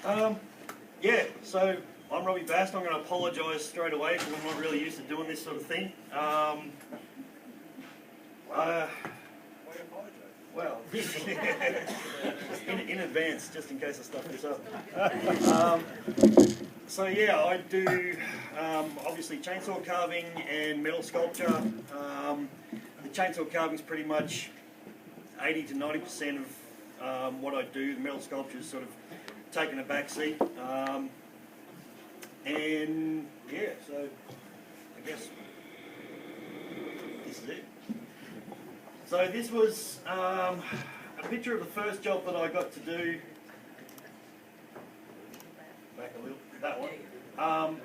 Yeah, so I'm Robbie Bast. I'm going to apologise straight away because I'm not really used to doing this sort of thing. Well, in advance, just in case I stuff this up. So yeah, I do obviously chainsaw carving and metal sculpture. The chainsaw carving is pretty much 80 to 90% of what I do. The metal sculpture is sort of taking a back seat. And yeah, so I guess this is it. So this was a picture of the first job that I got to do. Back a little, that one.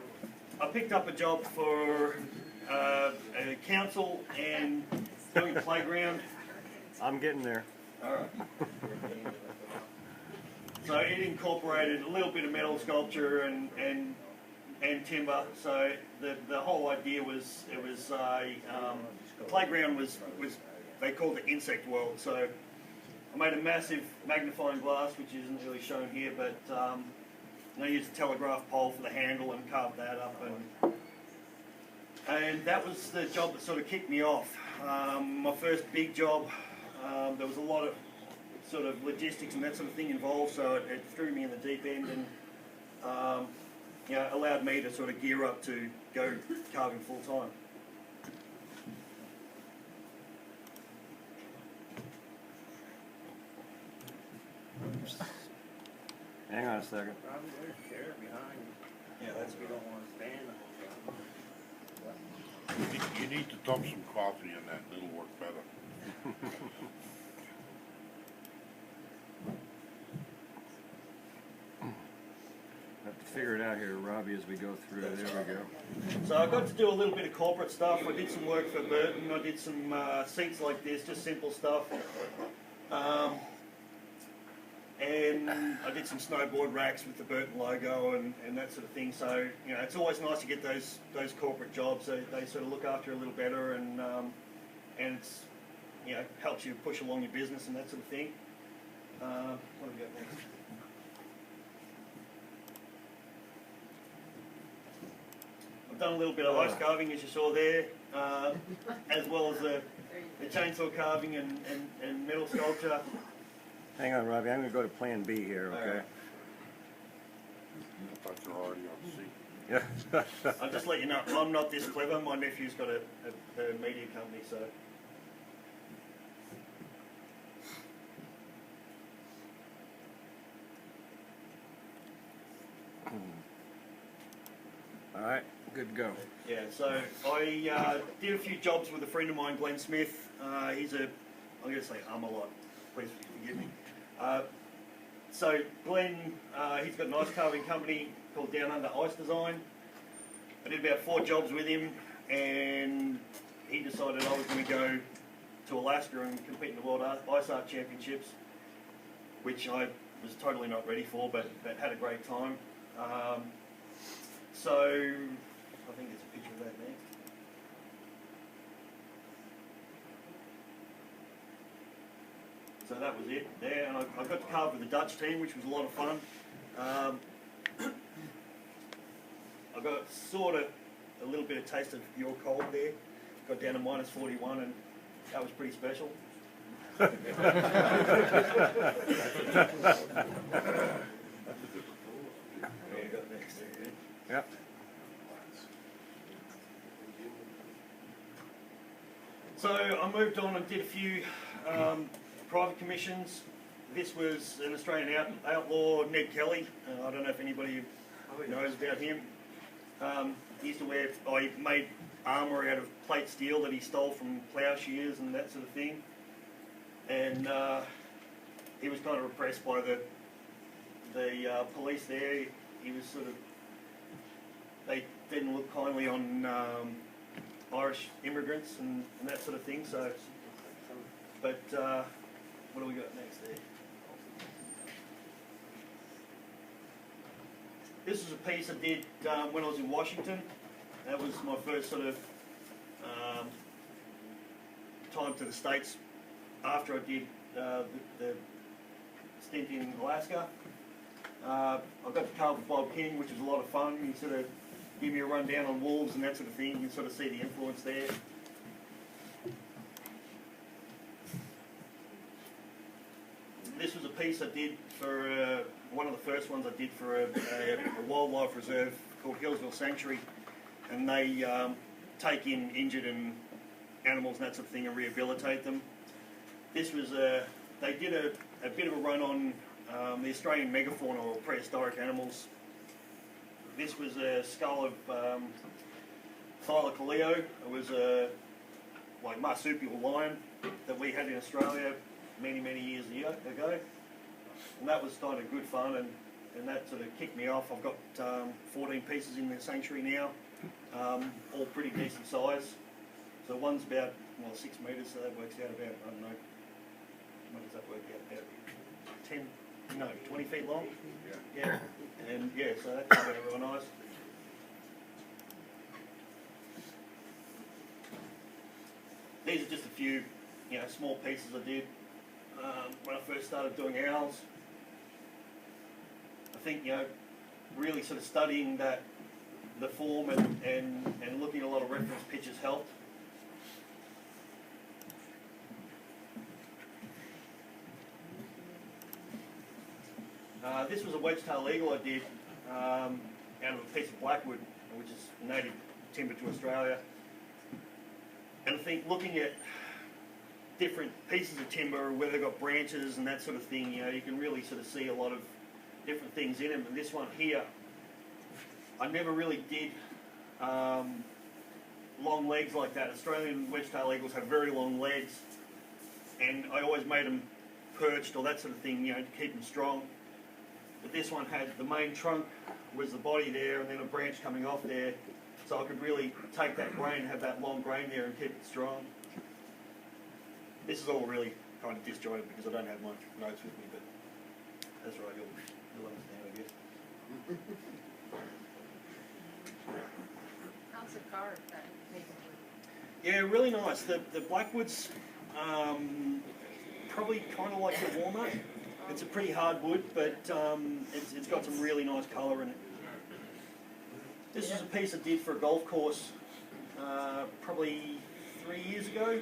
I picked up a job for a council and doing a playground. I'm getting there. Alright. So it incorporated a little bit of metal sculpture and timber. So the whole idea was the playground was they called it insect world. So I made a massive magnifying glass, which isn't really shown here, but I used a telegraph pole for the handle and carved that up, and that was the job that sort of kicked me off. My first big job. There was a lot of sort of logistics and that sort of thing involved, so it threw me in the deep end and allowed me to sort of gear up to go carving full time. Hang on a second. Yeah, that's We don't want to stand the whole time. You need to dump some coffee in that, it'll work better. Have to figure it out here, Robbie, as we go through. There we go. So I got to do a little bit of corporate stuff. I did some work for Burton. I did some seats like this, just simple stuff. And I did some snowboard racks with the Burton logo and that sort of thing. So, you know, it's always nice to get those corporate jobs. They sort of look after you a little better and it's, you know, helps you push along your business and that sort of thing. What have we got next? I've done a little bit of ice carving, as you saw there, as well as the chainsaw carving and metal sculpture. Hang on, Robbie. I'm going to go to Plan B here, okay? I thought you were already on the seat. Yeah. I'll just let you know, I'm not this clever. My nephew's got a media company, so. All right, good to go. Yeah, so I did a few jobs with a friend of mine, Glenn Smith. He's I'm going to say a lot. Please forgive me. So Glenn, he's got an ice carving company called Down Under Ice Design. I did about 4 jobs with him, and he decided I was going to go to Alaska and compete in the World Ice Art Championships, which I was totally not ready for, but had a great time. So I think there's a picture of that there. So that was it there, and I got to carve with the Dutch team, which was a lot of fun. I got sort of a little bit of taste of your cold there. Got down to minus 41, and that was pretty special. What have we got next? Yep. So I moved on and did a few private commissions. This was an Australian outlaw, Ned Kelly. I don't know if anybody knows about him. He used to I made armour out of plate steel that he stole from ploughshares and that sort of thing. And he was kind of repressed by the police there. He was sort of, they didn't look kindly on Irish immigrants and that sort of thing. So, but what do we got next there? This is a piece I did when I was in Washington. That was my first sort of time to the States after I did the stint in Alaska. I've got the car with Bob King, which is a lot of fun. He sort of give me a rundown on wolves and that sort of thing. You can sort of see the influence there. This was a piece I did for one of the first ones I did for a wildlife reserve called Hillsville Sanctuary, and they take in injured and animals and that sort of thing and rehabilitate them. This was they did a bit of a run on the Australian megafauna or prehistoric animals. This was a skull of Thylacoleo. It was a marsupial lion that we had in Australia many years ago, and that was kind of good fun, and that sort of kicked me off. I've got 14 pieces in the sanctuary now, all pretty decent size. So one's about 6 metres, so that works out about, I don't know, what does that work out, about 20 feet long? Yeah, and yeah, so that turned out real nice. These are just a few, small pieces I did when I first started doing owls. I think, really sort of studying the form and looking at a lot of reference pictures helped. This was a wedge-tailed eagle I did out of a piece of blackwood, which is native timber to Australia. And I think looking at different pieces of timber, where they've got branches and that sort of thing, you can really sort of see a lot of different things in them. And this one here, I never really did long legs like that. Australian wedge-tailed eagles have very long legs, and I always made them perched or that sort of thing, to keep them strong. But this one had the main trunk was the body there, and then a branch coming off there, so I could really take that grain, have that long grain there, and keep it strong. This is all really kind of disjointed because I don't have my notes with me, but that's right, you'll understand, I guess. How's the carve that maple? Yeah, really nice. The Blackwood's probably kind of like the walnut. It's a pretty hard wood, but it's got some really nice colour in it. This is a piece I did for a golf course probably 3 years ago,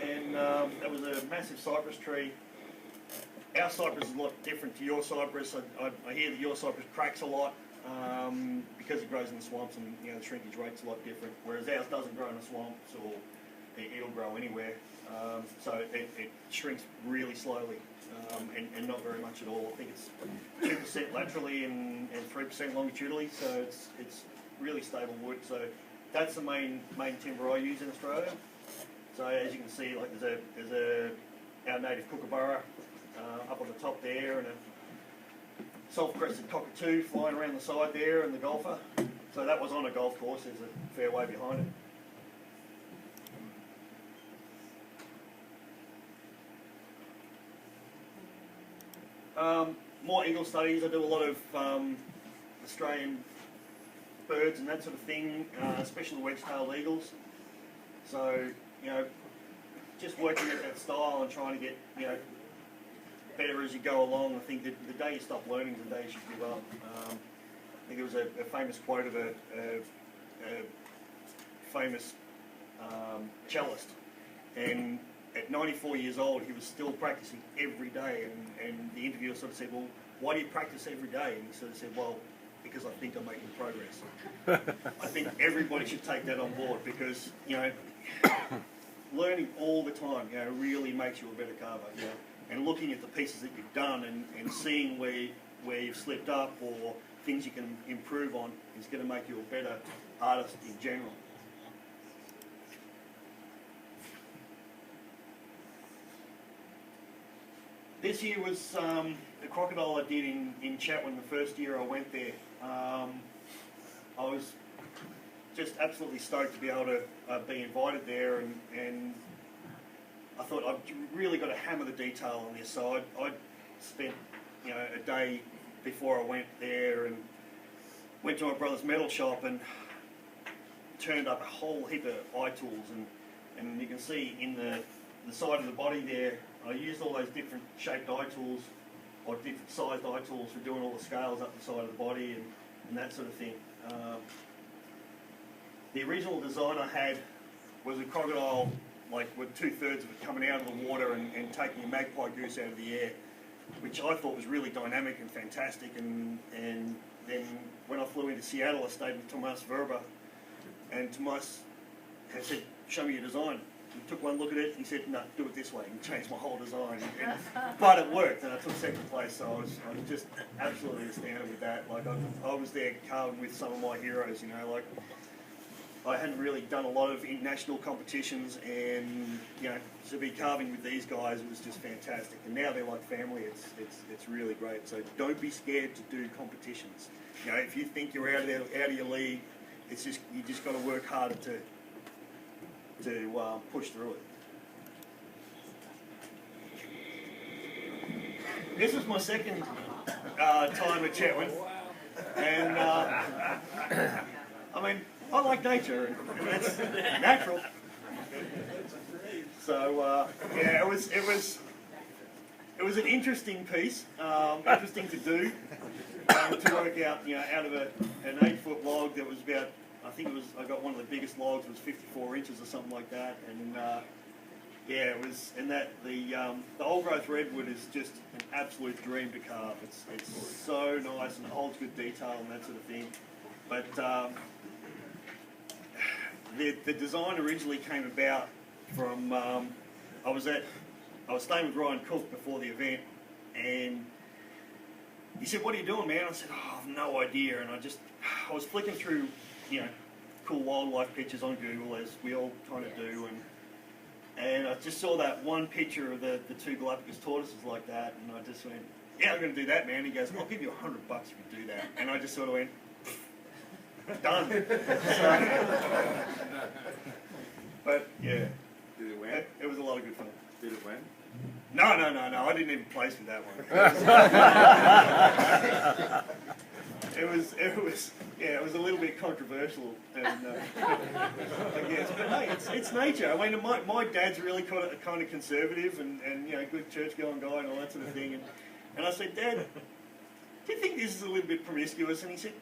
and that was a massive cypress tree. Our cypress is a lot different to your cypress. I hear that your cypress cracks a lot because it grows in the swamps, and the shrinkage rate's a lot different, whereas ours doesn't grow in the swamps, or it'll grow anywhere. So it shrinks really slowly. And not very much at all. I think it's 2% laterally and 3% longitudinally, so it's really stable wood. So that's the main timber I use in Australia. So as you can see, like there's our native kookaburra up on the top there, and a self-crested cockatoo flying around the side there, and the golfer. So that was on a golf course. There's a fairway behind it. More eagle studies. I do a lot of Australian birds and that sort of thing, especially wedge-tailed eagles. So, just working at that style and trying to get, better as you go along. I think that the day you stop learning is the day you should give up. I think there was a famous quote of a famous cellist, and at 94 years old, he was still practicing every day, and the interviewer sort of said, well, why do you practice every day? And he sort of said, well, because I think I'm making progress. I think everybody should take that on board, because, learning all the time, really makes you a better carver. And looking at the pieces that you've done and seeing where you've slipped up or things you can improve on is going to make you a better artist in general. This here was a crocodile I did in Chatwin the first year I went there. I was just absolutely stoked to be able to be invited there, and I thought I've really got to hammer the detail on this. So I spent a day before I went there and went to my brother's metal shop and turned up a whole heap of eye tools, and you can see in the side of the body there, I used all those different shaped eye tools or different sized eye tools for doing all the scales up the side of the body and that sort of thing. The original design I had was a crocodile, like with 2/3 of it coming out of the water and taking a magpie goose out of the air, which I thought was really dynamic and fantastic. And then when I flew into Seattle, I stayed with Tomas Verba, and Tomas had said, "Show me your design." He took one look at it and he said, "No, do it this way," and changed my whole design. But it worked, and I took second place, so I was just absolutely astounded with that. Like I was there carving with some of my heroes, you know, like I hadn't really done a lot of international competitions, and you know, to be carving with these guys, it was just fantastic. And now they're like family. It's really great. So don't be scared to do competitions. You know, if you think you're out of your league, it's just you just got to work harder to push through it. This was my second time at Chetwynd, and I mean, I like nature, and it's natural. So yeah, it was an interesting piece, interesting to do, to work out, you know, out of an 8-foot log that was about, I think it was, I got one of the biggest logs, was 54 inches or something like that, and yeah, it was, and that the old growth redwood is just an absolute dream to carve. It's so nice and holds good detail and that sort of thing, but the design originally came about from I was staying with Ryan Cook before the event, and he said, "What are you doing, man?" I said, "Oh, I've no idea." And I was flicking through, you know, cool wildlife pictures on Google, as we all kind of do, and I just saw that one picture of the two Galapagos tortoises like that, and I just went, "Yeah, I'm going to do that, man." He goes, "I'll give you $100 if you do that," and I just sort of went, done. But yeah, Did it win? it was a lot of good fun. Did it win? No, I didn't even place with that one. It was a little bit controversial, and I guess, but hey, it's nature. I mean, my dad's really kind of conservative and you know, good church-going guy and all that sort of thing, and I said, "Dad, do you think this is a little bit promiscuous?" And he said,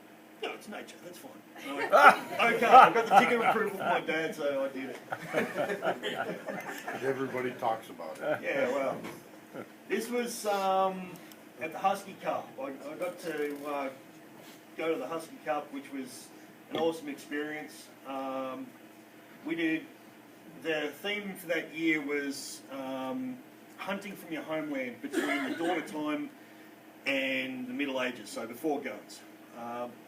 "No, it's nature, that's fine." And I went, "Okay, I got the ticket of approval from my dad, so I did it." Everybody talks about it. Yeah, well, this was at the Husky Cup. I got to go to the Husky Cup, which was an awesome experience. We did, the theme for that year was hunting from your homeland between the dawn of time and the Middle Ages, so before guns.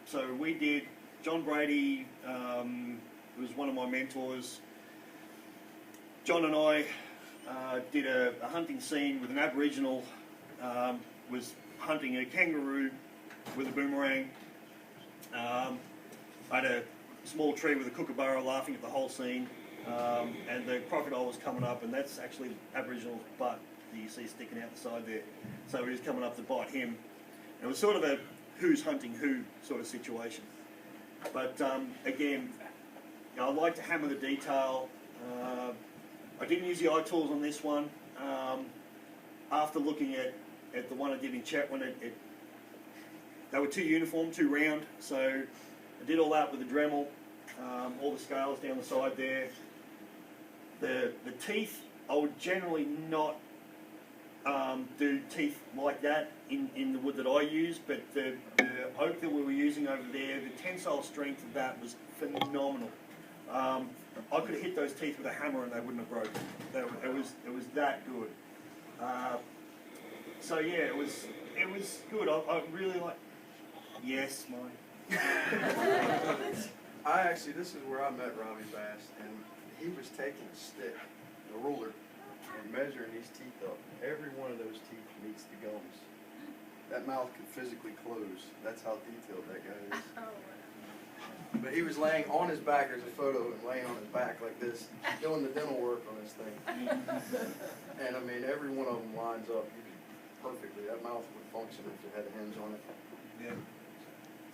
So we did, John Brady was one of my mentors. John and I did a hunting scene with an Aboriginal, was hunting a kangaroo with a boomerang. I had a small tree with a kookaburra laughing at the whole scene, and the crocodile was coming up, and that's actually Aboriginal's butt that you see sticking out the side there. So he was coming up to bite him. And it was sort of a who's hunting who sort of situation. But again, you know, I like to hammer the detail. I didn't use the eye tools on this one. After looking at the one I did in Chetwynd, they were too uniform, too round, so I did all that with the Dremel, all the scales down the side there. The teeth, I would generally not do teeth like that in the wood that I use, but the oak that we were using over there, the tensile strength of that was phenomenal. I could have hit those teeth with a hammer and they wouldn't have broken. It was that good. So yeah, it was good. I really like. Yes, Mike. This is where I met Robbie Bast, and he was taking a stick, a ruler, and measuring these teeth up. Every one of those teeth meets the gums. That mouth could physically close. That's how detailed that guy is. But he was laying on his back. There's a photo of him laying on his back like this, doing the dental work on this thing. And I mean, every one of them lines up perfectly. That mouth would function if it had hinge on it. Yeah.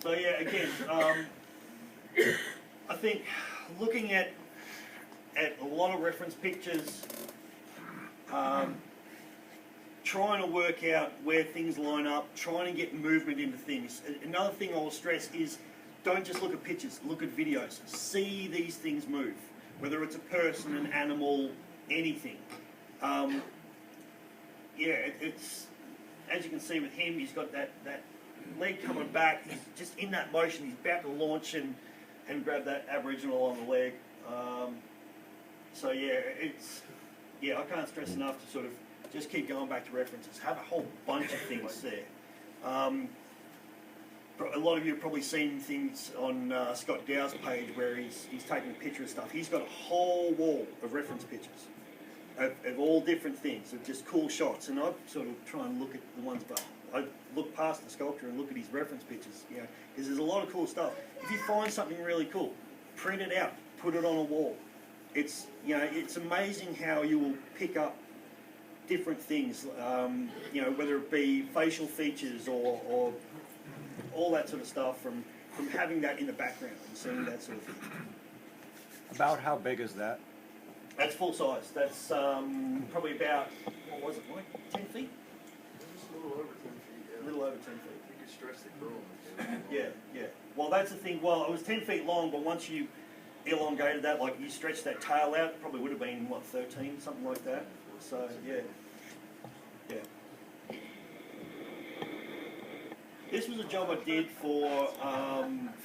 So yeah, again, I think looking at a lot of reference pictures, trying to work out where things line up, trying to get movement into things. Another thing I'll stress is don't just look at pictures, look at videos. See these things move, whether it's a person, an animal, anything. It's as you can see with him, he's got that leg coming back. He's just in that motion. He's about to launch and grab that Aboriginal on the leg. I can't stress enough to sort of just keep going back to references. Have a whole bunch of things there. A lot of you have probably seen things on Scott Dow's page where he's taking a picture of stuff. He's got a whole wall of reference pictures of all different things, of just cool shots. And I sort of try and look at the ones, but I look past the sculpture and look at his reference pictures, because there's a lot of cool stuff. If you find something really cool, print it out, put it on a wall. It's amazing how you will pick up different things, whether it be facial features or all that sort of stuff from having that in the background and seeing that sort of thing. About how big is that? That's full size. That's probably about, what was it, Mike? 10 feet? Just a little over 10 feet. A little over 10 feet. You could stretch the curl. Yeah. Well, that's the thing. Well, it was 10 feet long, but once you elongated that, like you stretched that tail out, it probably would have been, 13, something like that. So, yeah. This was a job I did for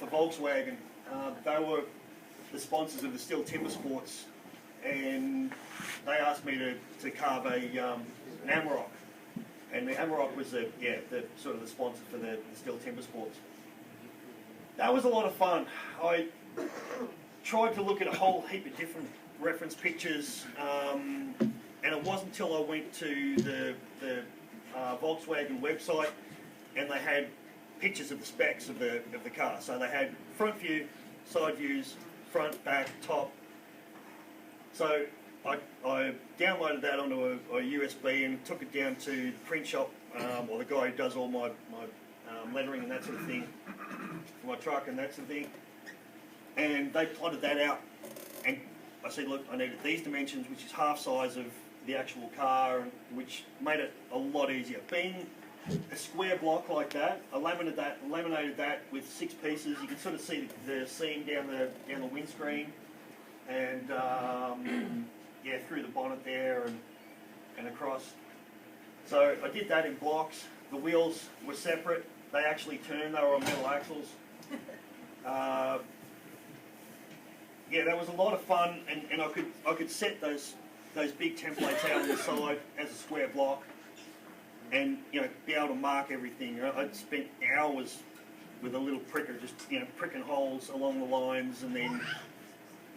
Volkswagen. They were the sponsors of the Steel Timber Sports, and they asked me to carve an Amarok. And the Amarok was the sort of the sponsor for the Steel Timber Sports. That was a lot of fun. I tried to look at a whole heap of different reference pictures, and it wasn't until I went to the Volkswagen website and they had pictures of the specs of the car. So they had front view, side views, front, back, top. So I downloaded that onto a USB and took it down to the print shop, or the guy who does all my lettering and that sort of thing for my truck and that sort of thing. And they plotted that out, and I said, look, I needed these dimensions, which is half size of the actual car, which made it a lot easier. Being a square block like that, I laminated that with 6 pieces. You can sort of see the seam down the windscreen, and through the bonnet there and across. So I did that in blocks. The wheels were separate. They actually turned. They were on metal axles. That was a lot of fun, and I could set those big templates out on the side as a square block, and be able to mark everything. I'd spent hours with a little pricker, just pricking holes along the lines, and then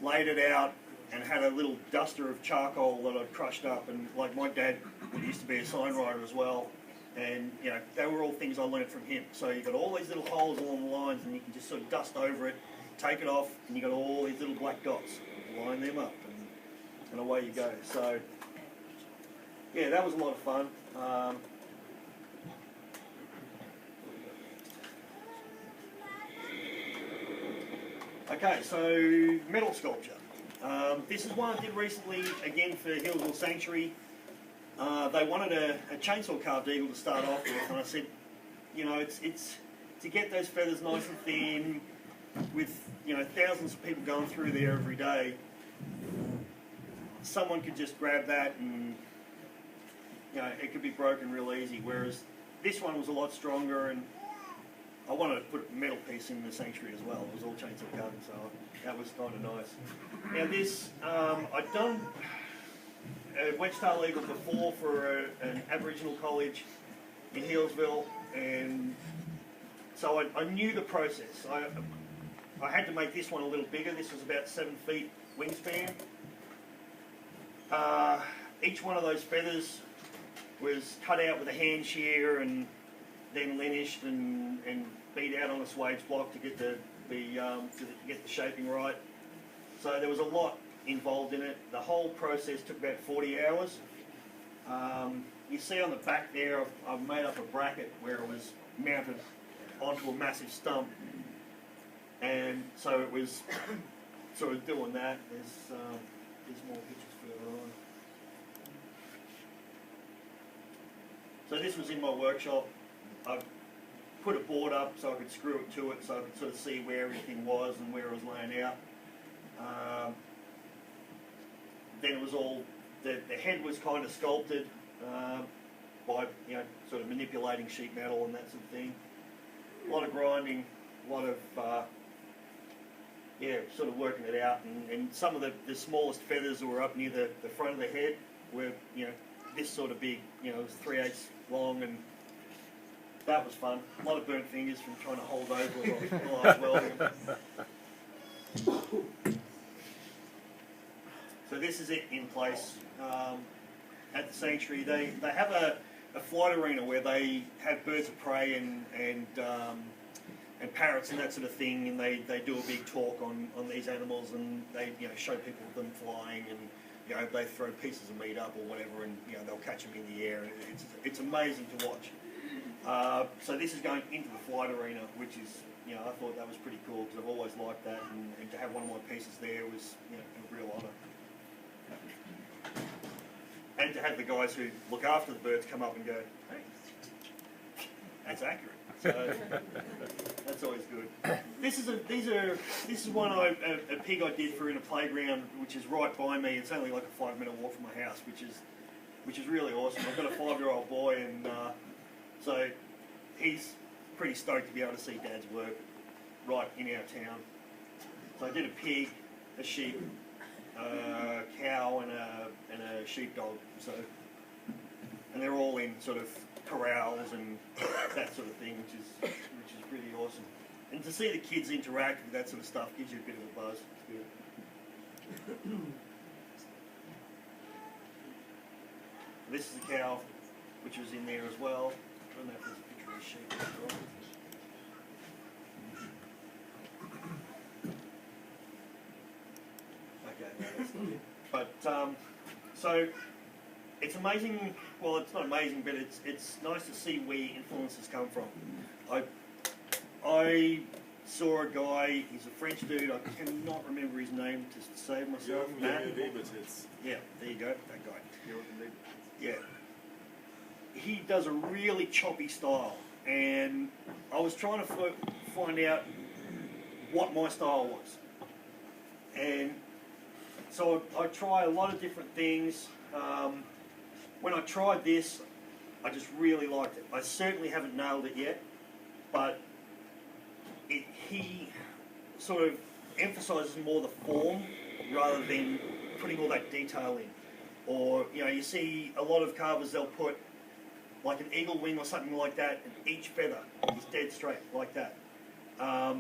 laid it out and had a little duster of charcoal that I'd crushed up. And like my dad used to be a sign writer as well, and they were all things I learned from him. So you've got all these little holes along the lines, and you can just sort of dust over it, take it off, and you got all these little black dots. Line them up, and away you go. So that was a lot of fun. Okay, so metal sculpture. This is one I did recently, again for Hillsville Sanctuary. They wanted a chainsaw carved eagle to start off with, and I said, it's to get those feathers nice and thin, with thousands of people going through there every day. Someone could just grab that and it could be broken real easy. Whereas this one was a lot stronger, and I wanted to put a metal piece in the sanctuary as well. It was all chainsaw carving, so that was kind of nice. Now this, I'd done a wedge-tail eagle before for an Aboriginal college in Hillsville, and so I knew the process. I had to make this one a little bigger. This was about 7 feet wingspan. Each one of those feathers was cut out with a hand shear and then linished and beat out on a swage block to get the shaping right. So there was a lot involved in it. The whole process took about 40 hours. You see on the back there, I've made up a bracket where it was mounted onto a massive stump, and so it was sort of doing that. There's more pictures further on. So this was in my workshop. I put a board up so I could screw it to it, so I could sort of see where everything was and where it was laying out. Then it was all, the head was kind of sculpted by, sort of manipulating sheet metal and that sort of thing. A lot of grinding, a lot of, sort of working it out. And some of the smallest feathers that were up near the front of the head were, this sort of big, it was 3/8 long, and that was fun. A lot of burnt fingers from trying to hold over while I was welding. So this is it in place at the sanctuary. They have a flight arena where they have birds of prey and parrots and that sort of thing, and they do a big talk on these animals, and they show people them flying, and they throw pieces of meat up or whatever, and they'll catch them in the air. And it's amazing to watch. So this is going into the flight arena, which is I thought that was pretty cool because I've always liked that, and to have one of my pieces there was a real honour. And to have the guys who look after the birds come up and go, hey, that's accurate. So that's always good. This is one a pig I did for in a playground, which is right by me. It's only like a 5-minute walk from my house, which is really awesome. I've got a 5-year-old boy, and so he's pretty stoked to be able to see Dad's work right in our town. So I did a pig, a sheep, a cow, and a sheepdog. So, and they're all in sort of corrals and that sort of thing, which is really awesome. And to see the kids interact with that sort of stuff gives you a bit of a buzz. It's good. This is the cow, which was in there as well. I don't know if there's a picture of the sheep as well. Okay, no, that's not it. But so it's amazing. Well, it's not amazing, but it's nice to see where influences come from. I saw a guy. He's a French dude. I cannot remember his name to save myself. Matt. Yeah, there you go. That guy. Yeah. He does a really choppy style, and I was trying to find out what my style was. And so I try a lot of different things. When I tried this, I just really liked it. I certainly haven't nailed it yet, but he sort of emphasises more the form rather than putting all that detail in. Or, you see a lot of carvers, they'll put like an eagle wing or something like that, and each feather is dead straight like that. I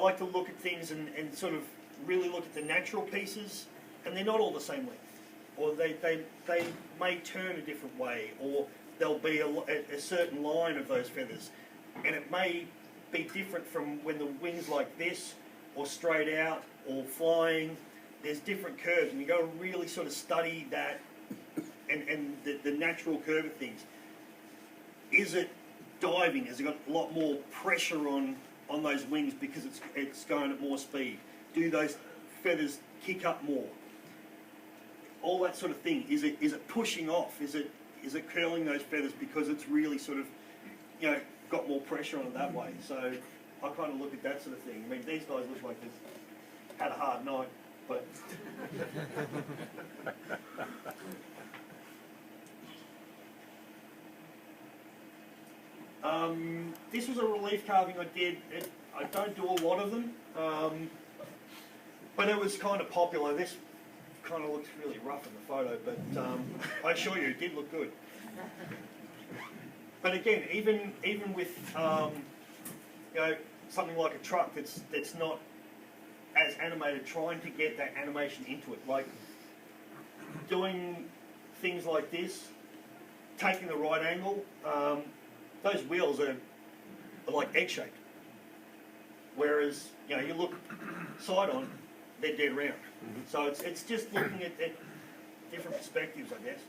like to look at things and sort of really look at the natural pieces, and they're not all the same length. Or they may turn a different way, or there'll be a certain line of those feathers, and it may be different from when the wing's like this, or straight out, or flying. There's different curves, and you got to really sort of study that and the natural curve of things. Is it diving? Has it got a lot more pressure on those wings because it's going at more speed? Do those feathers kick up more? All that sort of thing. Is it pushing off? Is it curling those feathers because it's really sort of got more pressure on it that way? So I kind of look at that sort of thing. I mean, these guys look like they've had a hard night, but this was a relief carving I did. I don't do a lot of them, but it was kind of popular. This kind of looks really rough in the photo, but I assure you it did look good. But again, even with something like a truck that's not as animated, trying to get that animation into it, like doing things like this, taking the right angle. Those wheels are like egg-shaped, whereas you look side on, they're dead round. Mm-hmm. So it's just looking at different perspectives, I guess.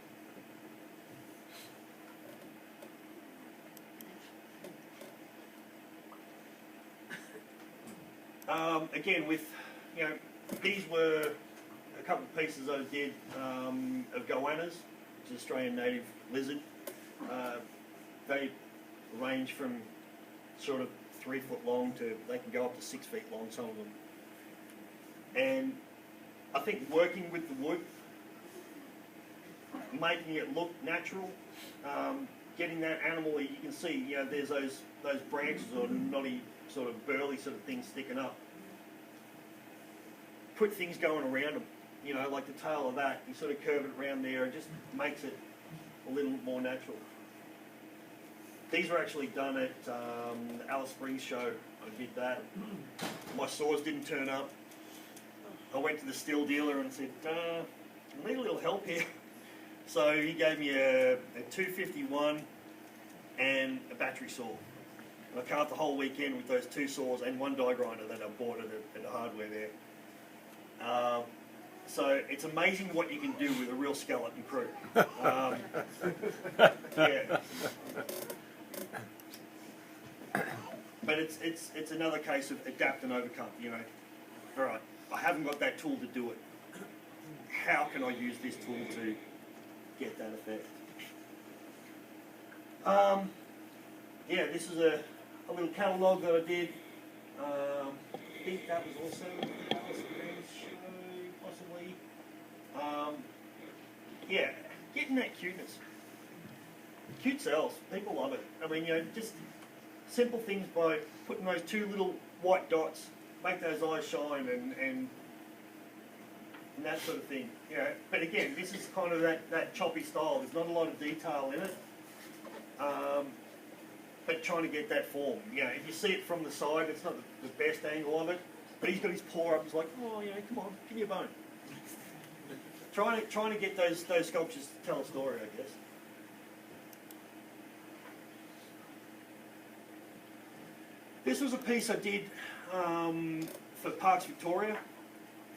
Again, with these were a couple of pieces I did of goannas, which is Australian native lizard. They range from sort of 3 foot long to they can go up to 6 feet long, some of them. And I think working with the wood, making it look natural, getting that animal, you can see, you know, there's those branches or knotty sort of burly sort of things sticking up. Put things going around them, you know, like the tail of that, you sort of curve it around there, it just makes it a little more natural. These were actually done at the Alice Springs show. I did that. My saws didn't turn up. I went to the steel dealer and said, I need a little help here. So he gave me a 251 and a battery saw. And I carved the whole weekend with those 2 saws and 1 die grinder that I bought at the hardware there. So it's amazing what you can do with a real skeleton crew. Yeah. But it's another case of adapt and overcome, you know. All right, I haven't got that tool to do it. How can I use this tool to get that effect? Yeah, this is a little catalogue that I did. I think that was also Alice Springs show, possibly. Yeah, getting that cuteness. Cute sells. People love it. I mean, you know, just simple things by putting those 2 little white dots, make those eyes shine and that sort of thing. You know, but again, this is kind of that choppy style. There's not a lot of detail in it. But trying to get that form. You know, if you see it from the side, it's not the best angle of it. But he's got his paw up. He's like, oh, you know, come on, give me a bone. Trying to get those sculptures to tell a story, I guess. This was a piece I did for Parks Victoria.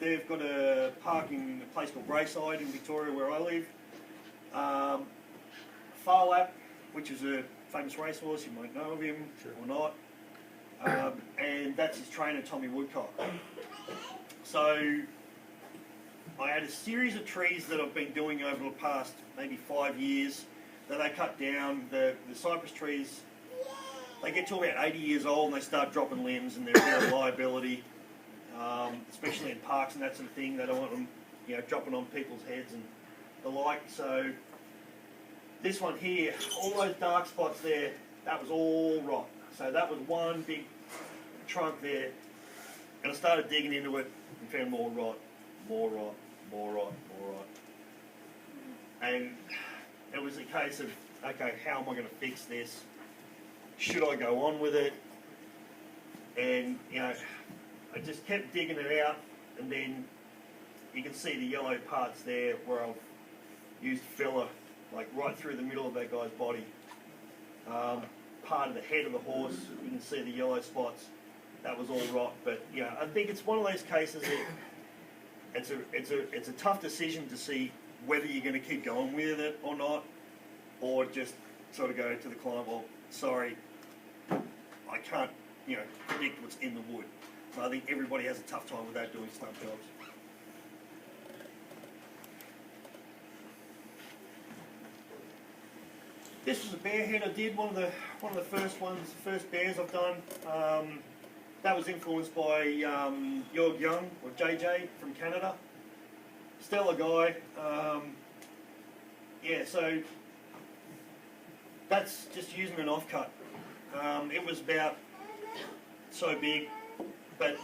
They've got a park in a place called Brayside in Victoria where I live. Farlap, which is a famous racehorse, you might know of him or not. And that's his trainer, Tommy Woodcock. So I had a series of trees that I've been doing over the past maybe 5 years that I cut down. The cypress trees, they get to about 80 years old and they start dropping limbs and they're a liability, especially in parks and that sort of thing. They don't want them, you know, dropping on people's heads and the like. So this one here, all those dark spots there, that was all rot. So that was one big trunk there. And I started digging into it and found more rot, more rot, more rot, more rot. And it was a case of, okay, how am I going to fix this? Should I go on with it? And, you know, I just kept digging it out, and then you can see the yellow parts there where I've used filler, like right through the middle of that guy's body. Part of the head of the horse, you can see the yellow spots. That was all rot, but you know, I think it's one of those cases that it's a tough decision to see whether you're going to keep going with it or not, or just sort of go to the client, well, sorry, I can't, you know, predict what's in the wood. So I think everybody has a tough time with that doing stump jobs. This was a bear head I did, one of the first ones, the first bears I've done. That was influenced by Yorg Young, or JJ from Canada. Stellar guy. Yeah, so that's just using an offcut. It was about so big, but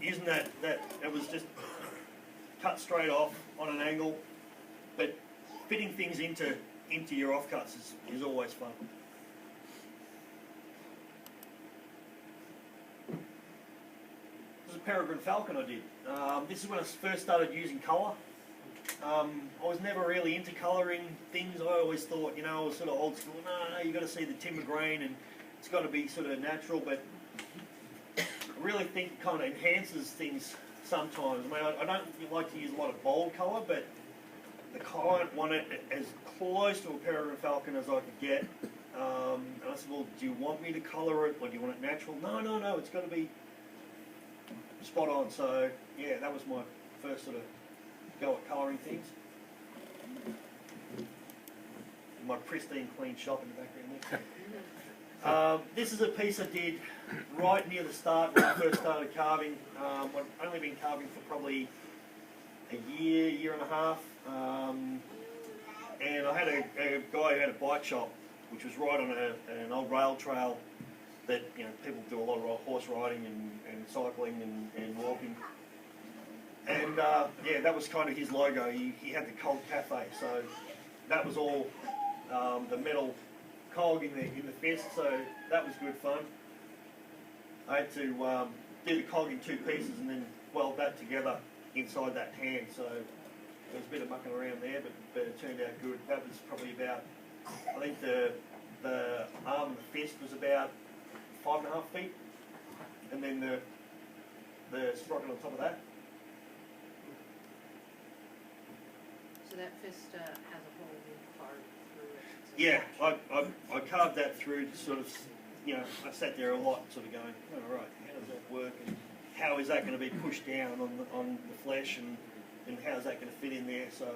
using that it was just cut straight off on an angle, but fitting things into your offcuts is always fun. This is a peregrine falcon I did. This is when I first started using colour. I was never really into colouring things. I always thought, you know, I was sort of old school. No, you've got to see the timber grain and it's got to be sort of natural, but I really think it kind of enhances things sometimes. I mean, I don't like to use a lot of bold colour, but the client wanted it as close to a peregrine falcon as I could get. And I said, well, do you want me to colour it or do you want it natural? No, it's got to be spot on. So, yeah, that was my first sort of go at colouring things. My my pristine clean shop in the background there. This is a piece I did right near the start when I first started carving. I've only been carving for probably a year and a half. And I had a guy who had a bike shop, which was right on an old rail trail that, you know, people do a lot of horse riding and cycling and walking. And yeah, that was kind of his logo. He had the Cog Cafe, so that was all the metal cog in the fist. So that was good fun. I had to do the cog in two pieces and then weld that together inside that hand. So there was a bit of mucking around there, but it turned out good. That was probably about, I think the arm and the fist was about 5.5 feet, and then the sprocket on top of that. So that fist has a hole carved through it. So Yeah, I carved that through to sort of, you know, I sat there a lot sort of going, all right, how does that work, and how is that going to be pushed down on the flesh, and how's that going to fit in there, so.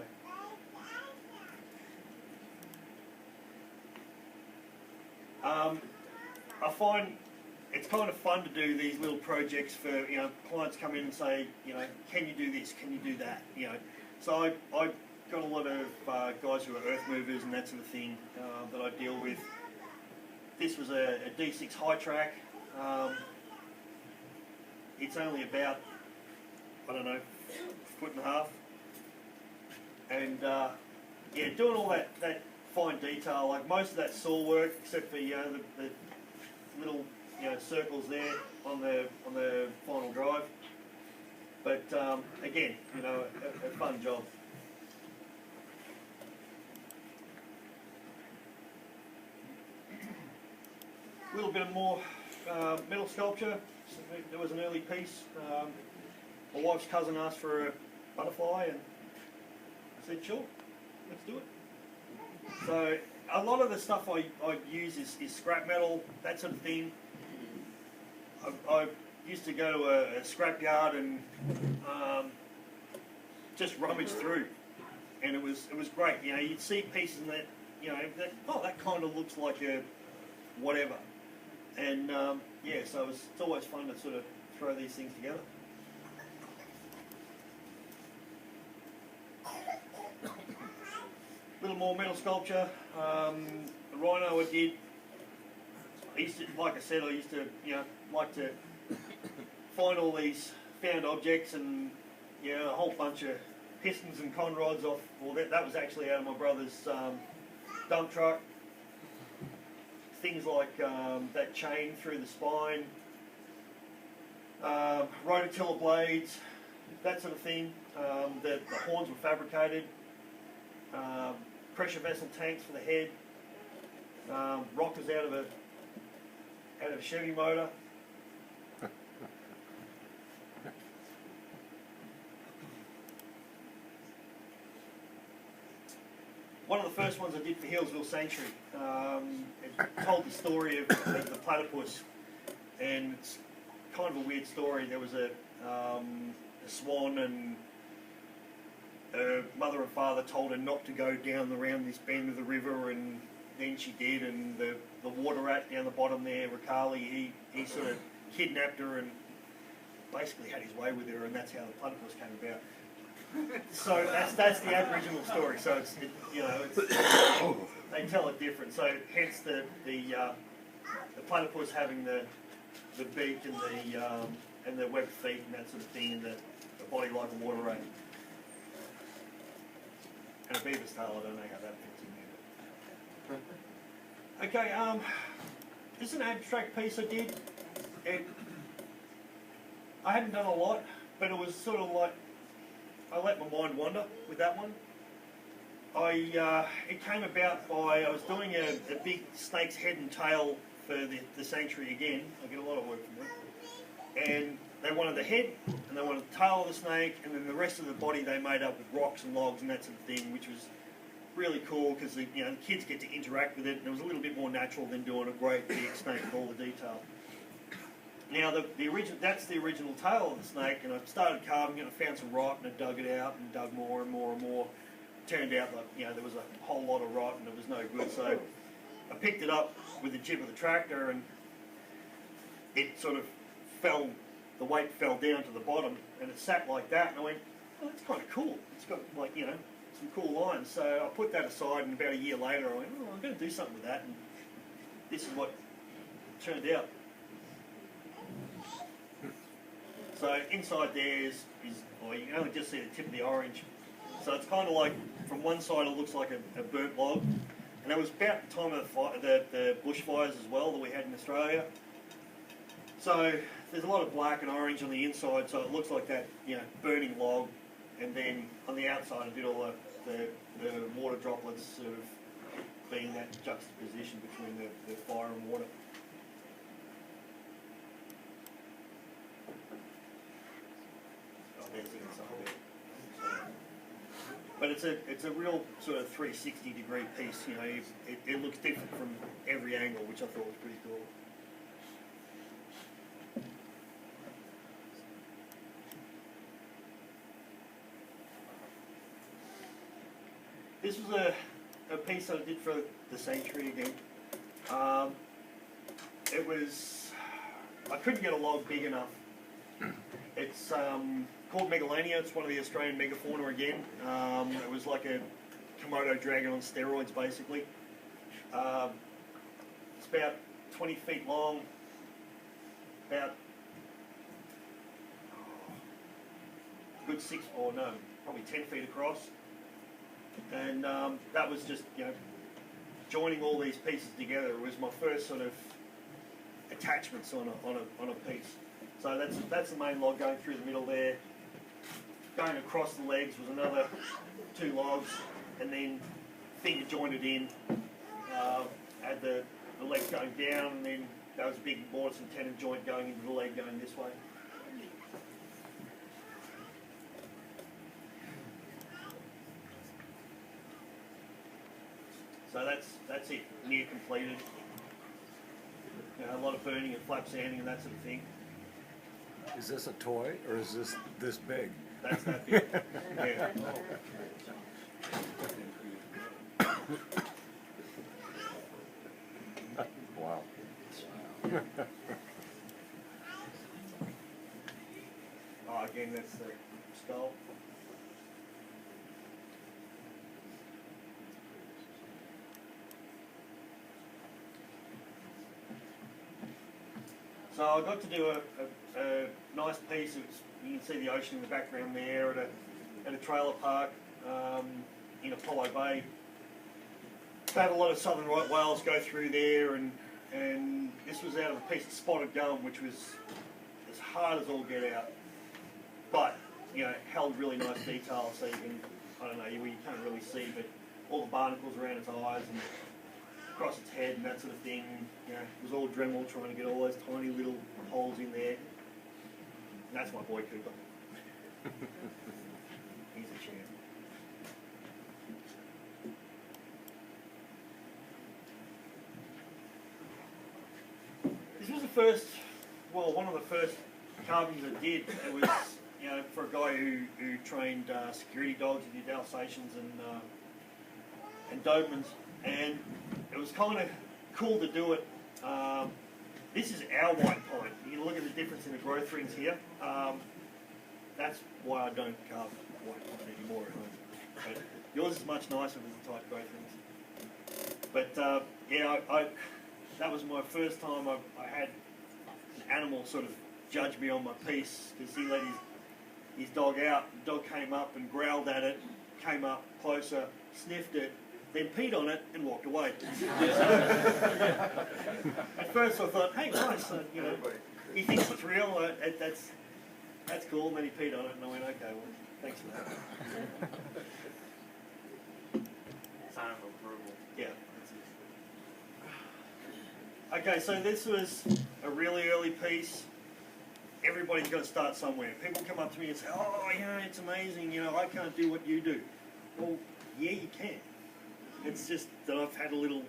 I find it's kind of fun to do these little projects for, you know, clients come in and say, you know, can you do this, can you do that, you know. So I got a lot of guys who are earth movers and that sort of thing that I deal with. This was a D6 high track. It's only about, I don't know, 1.5 feet. And yeah, doing all that fine detail, like most of that saw work, except for, you know, the little, you know, circles there on the final drive. But again, you know, a fun job. A little bit of more metal sculpture. There was an early piece. My wife's cousin asked for a butterfly, and I said, sure, let's do it. So a lot of the stuff I use is scrap metal, that sort of thing. I used to go to a scrap yard and just rummage through, and it was great. You know, you'd see pieces that, you know, that kind of looks like a whatever, and yeah, so it's always fun to sort of throw these things together. A little more metal sculpture. The rhino I did. I used to, like I said, I used to, you know, like to find all these found objects, and, you know, a whole bunch of pistons and con rods off. Well, that was actually out of my brother's dump truck. Things like that chain through the spine, rototiller blades, that sort of thing. The horns were fabricated. Pressure vessel tanks for the head. Rockers out of a Chevy motor. One of the first ones I did for Hillsville Sanctuary, it told the story of the platypus, and it's kind of a weird story. There was a swan, and her mother and father told her not to go down around this bend of the river, and then she did, and the water rat down the bottom there, Ricali, he sort of kidnapped her and basically had his way with her, and that's how the platypus came about. So that's the Aboriginal story. So it's they tell it different. So hence the platypus having the beak and the webbed feet and that sort of thing, and the body like a water rat. And a beaver's tail, I don't know how that fits in there. Okay, this is an abstract piece I did. I hadn't done a lot, but it was sort of like, I let my mind wander with that one. It came about by, I was doing a big snake's head and tail for the sanctuary again. I get a lot of work from them. And they wanted the head, and they wanted the tail of the snake, and then the rest of the body they made up with rocks and logs and that sort of thing, which was really cool because the kids get to interact with it, and it was a little bit more natural than doing a great big snake with all the detail. Now that's the original tail of the snake, and I started carving it. I found some rock and I dug it out and dug more and more and more turned out that, you know, there was a whole lot of rot and it was no good. So I picked it up with the jib of the tractor and it sort of fell, the weight fell down to the bottom and it sat like that, and I went, oh, that's kind of cool. It's got, like, you know, some cool lines. So I put that aside, and about a year later I went, oh, I'm going to do something with that, and this is what turned out. So inside there is well, you can only just see the tip of the orange. So it's kind of like, from one side it looks like a burnt log, and that was about the time of the bushfires as well that we had in Australia. So there's a lot of black and orange on the inside, so it looks like that, you know, burning log, and then on the outside I did all the water droplets sort of being that juxtaposition between the fire and water. There's the inside there. But it's a real sort of 360 degree piece, you know, it looks different from every angle, which I thought was pretty cool. This was a piece that I did for the Sanctuary again. It was, I couldn't get a log big enough. It's called Megalania. It's one of the Australian megafauna again. It was like a Komodo dragon on steroids, basically. It's about 20 feet long, about good probably 10 feet across. And that was just, you know, joining all these pieces together. It was my first sort of attachments on a piece. So that's the main log going through the middle there. Going across the legs was another 2 logs, and then finger jointed in. Had the leg going down, and then there was a big mortise and tenon joint going into the leg going this way. So that's it, near completed. You know, a lot of burning and flap sanding and that sort of thing. Is this a toy, or is this big? That's that big. Yeah. Wow. Oh, again, that's the skull. So I got to do a nice piece. You can see the ocean in the background there at a trailer park in Apollo Bay. Had a lot of southern right whales go through there, and this was out of a piece of spotted gum, which was as hard as all get out. But, you know, held really nice detail, so you can, I don't know, you can't really see, but all the barnacles around its eyes and across its head and that sort of thing. You know, it was all Dremel trying to get all those tiny little holes in there. And that's my boy Cooper. He's a champ. This was the first, well, one of the first carvings I did. It was, you know, for a guy who trained security dogs. He did Alsatians and Dobermans, and it was kind of cool to do it. This is our white pine. You can look at the difference in the growth rings here. That's why I don't carve white pine anymore at home. But yours is much nicer with the tight growth rings. But yeah, that was my first time I had an animal sort of judge me on my piece, because he let his dog out. The dog came up and growled at it, came up closer, sniffed it, then peed on it and walked away. At first I thought, hey, nice, you know, he thinks it's real, that's cool, and then he peed on it, and I went, okay, well, thanks for that. Sign of approval. Yeah, that's it. Okay, so this was a really early piece. Everybody's got to start somewhere. People come up to me and say, oh, yeah, it's amazing, you know, I can't do what you do. Well, yeah, you can. It's just that I've had a little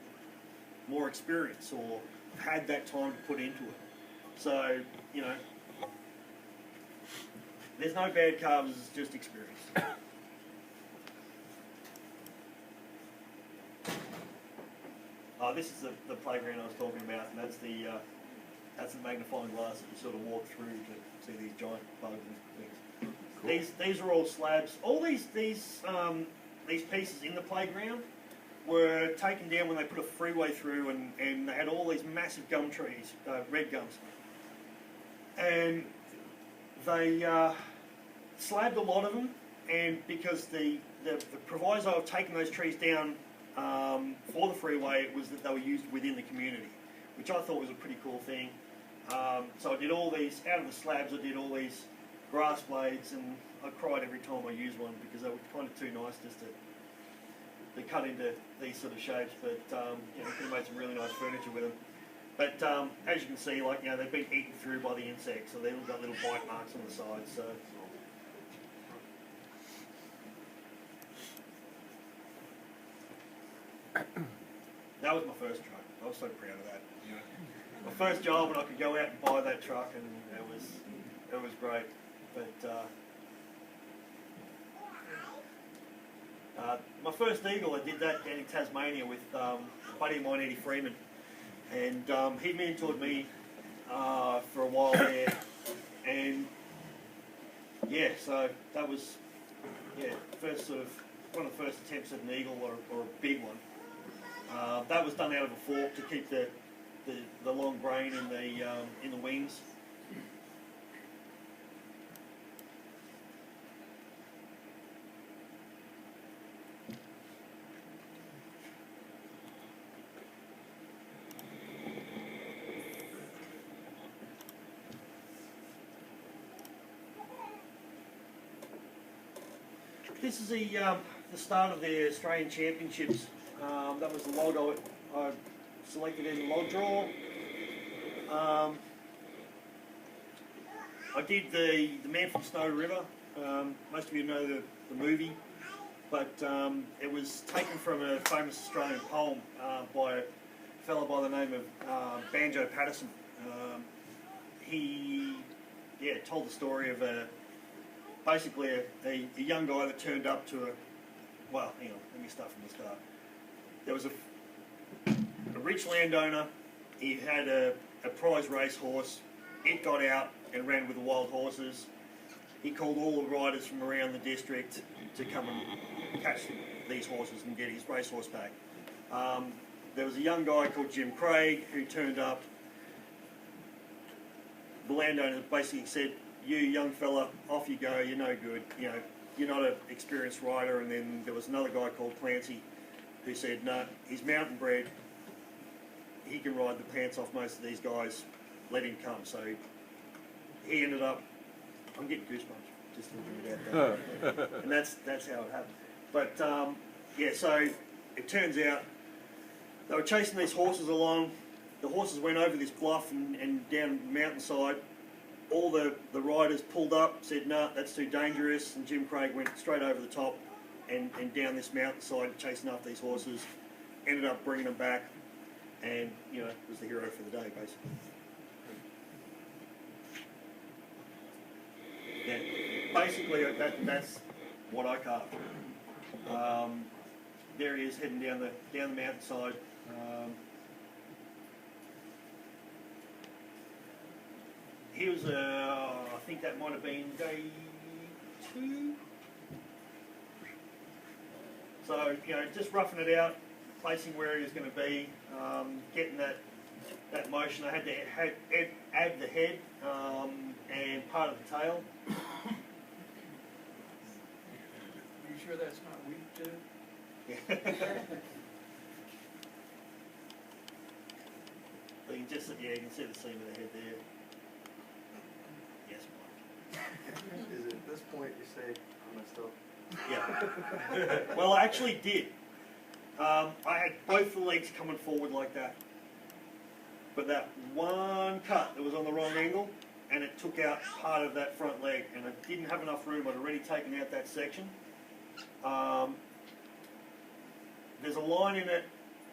more experience, or had that time to put into it. So, you know, there's no bad carvers, it's just experience. this is the playground I was talking about, and that's the magnifying glass that you sort of walk through to see these giant bugs and things. Cool. These are all slabs. All these pieces in the playground were taken down when they put a freeway through, and they had all these massive gum trees, red gums, and they slabbed a lot of them. And because the proviso of taking those trees down for the freeway was that they were used within the community, which I thought was a pretty cool thing. So I did all these, out of the slabs I did all these grass blades, and I cried every time I used one because they were kind of too nice just to cut into these sort of shapes, but you know, could have made some really nice furniture with them. But as you can see, like, you know, they've been eaten through by the insects, so they've got little bite marks on the sides. So that was my first truck. I was so proud of that. You know, my first job, and I could go out and buy that truck, and it was great. But my first Eagle, I did that down in Tasmania with a buddy of mine, Eddie Freeman, and he mentored me for a while there, and yeah, so that was first sort of one of the first attempts at an Eagle or a big one. That was done out of a fork to keep the long grain in the wings. This is the start of the Australian Championships. That was the log I selected in the log draw. I did the Man from Snow River. Most of you know the movie, but it was taken from a famous Australian poem by a fellow by the name of Banjo Patterson. He told the story of basically a young guy that turned up to well, hang on, let me start from the start. There was a rich landowner. He had a prize racehorse. It got out and ran with the wild horses. He called all the riders from around the district to come and catch these horses and get his racehorse back. There was a young guy called Jim Craig who turned up. The landowner basically said, "You young fella, off you go. You're no good. You know, you're not an experienced rider." And then there was another guy called Clancy who said, "No, he's mountain bred. He can ride the pants off most of these guys. Let him come." So he ended up. I'm getting goosebumps just thinking about that. And that's how it happened. But so it turns out they were chasing these horses along. The horses went over this bluff and down the mountainside. All the riders pulled up, said, "No, that's too dangerous." And Jim Craig went straight over the top and down this mountainside, chasing after these horses. Ended up bringing them back, and was the hero for the day, basically. Yeah, basically that's what I carved. There he is heading down the mountainside. He was, I think that might have been day 2. So, just roughing it out, placing where he was going to be, getting that motion. I had to add the head and part of the tail. You sure that's not weak too? You can just you can see the seam of the head there. Yes, Mike. Is it at this point you say, I messed up? Yeah. Well, I actually did. I had both the legs coming forward like that. But that one cut that was on the wrong angle, and it took out part of that front leg, and I didn't have enough room. I'd already taken out that section. There's a line in it,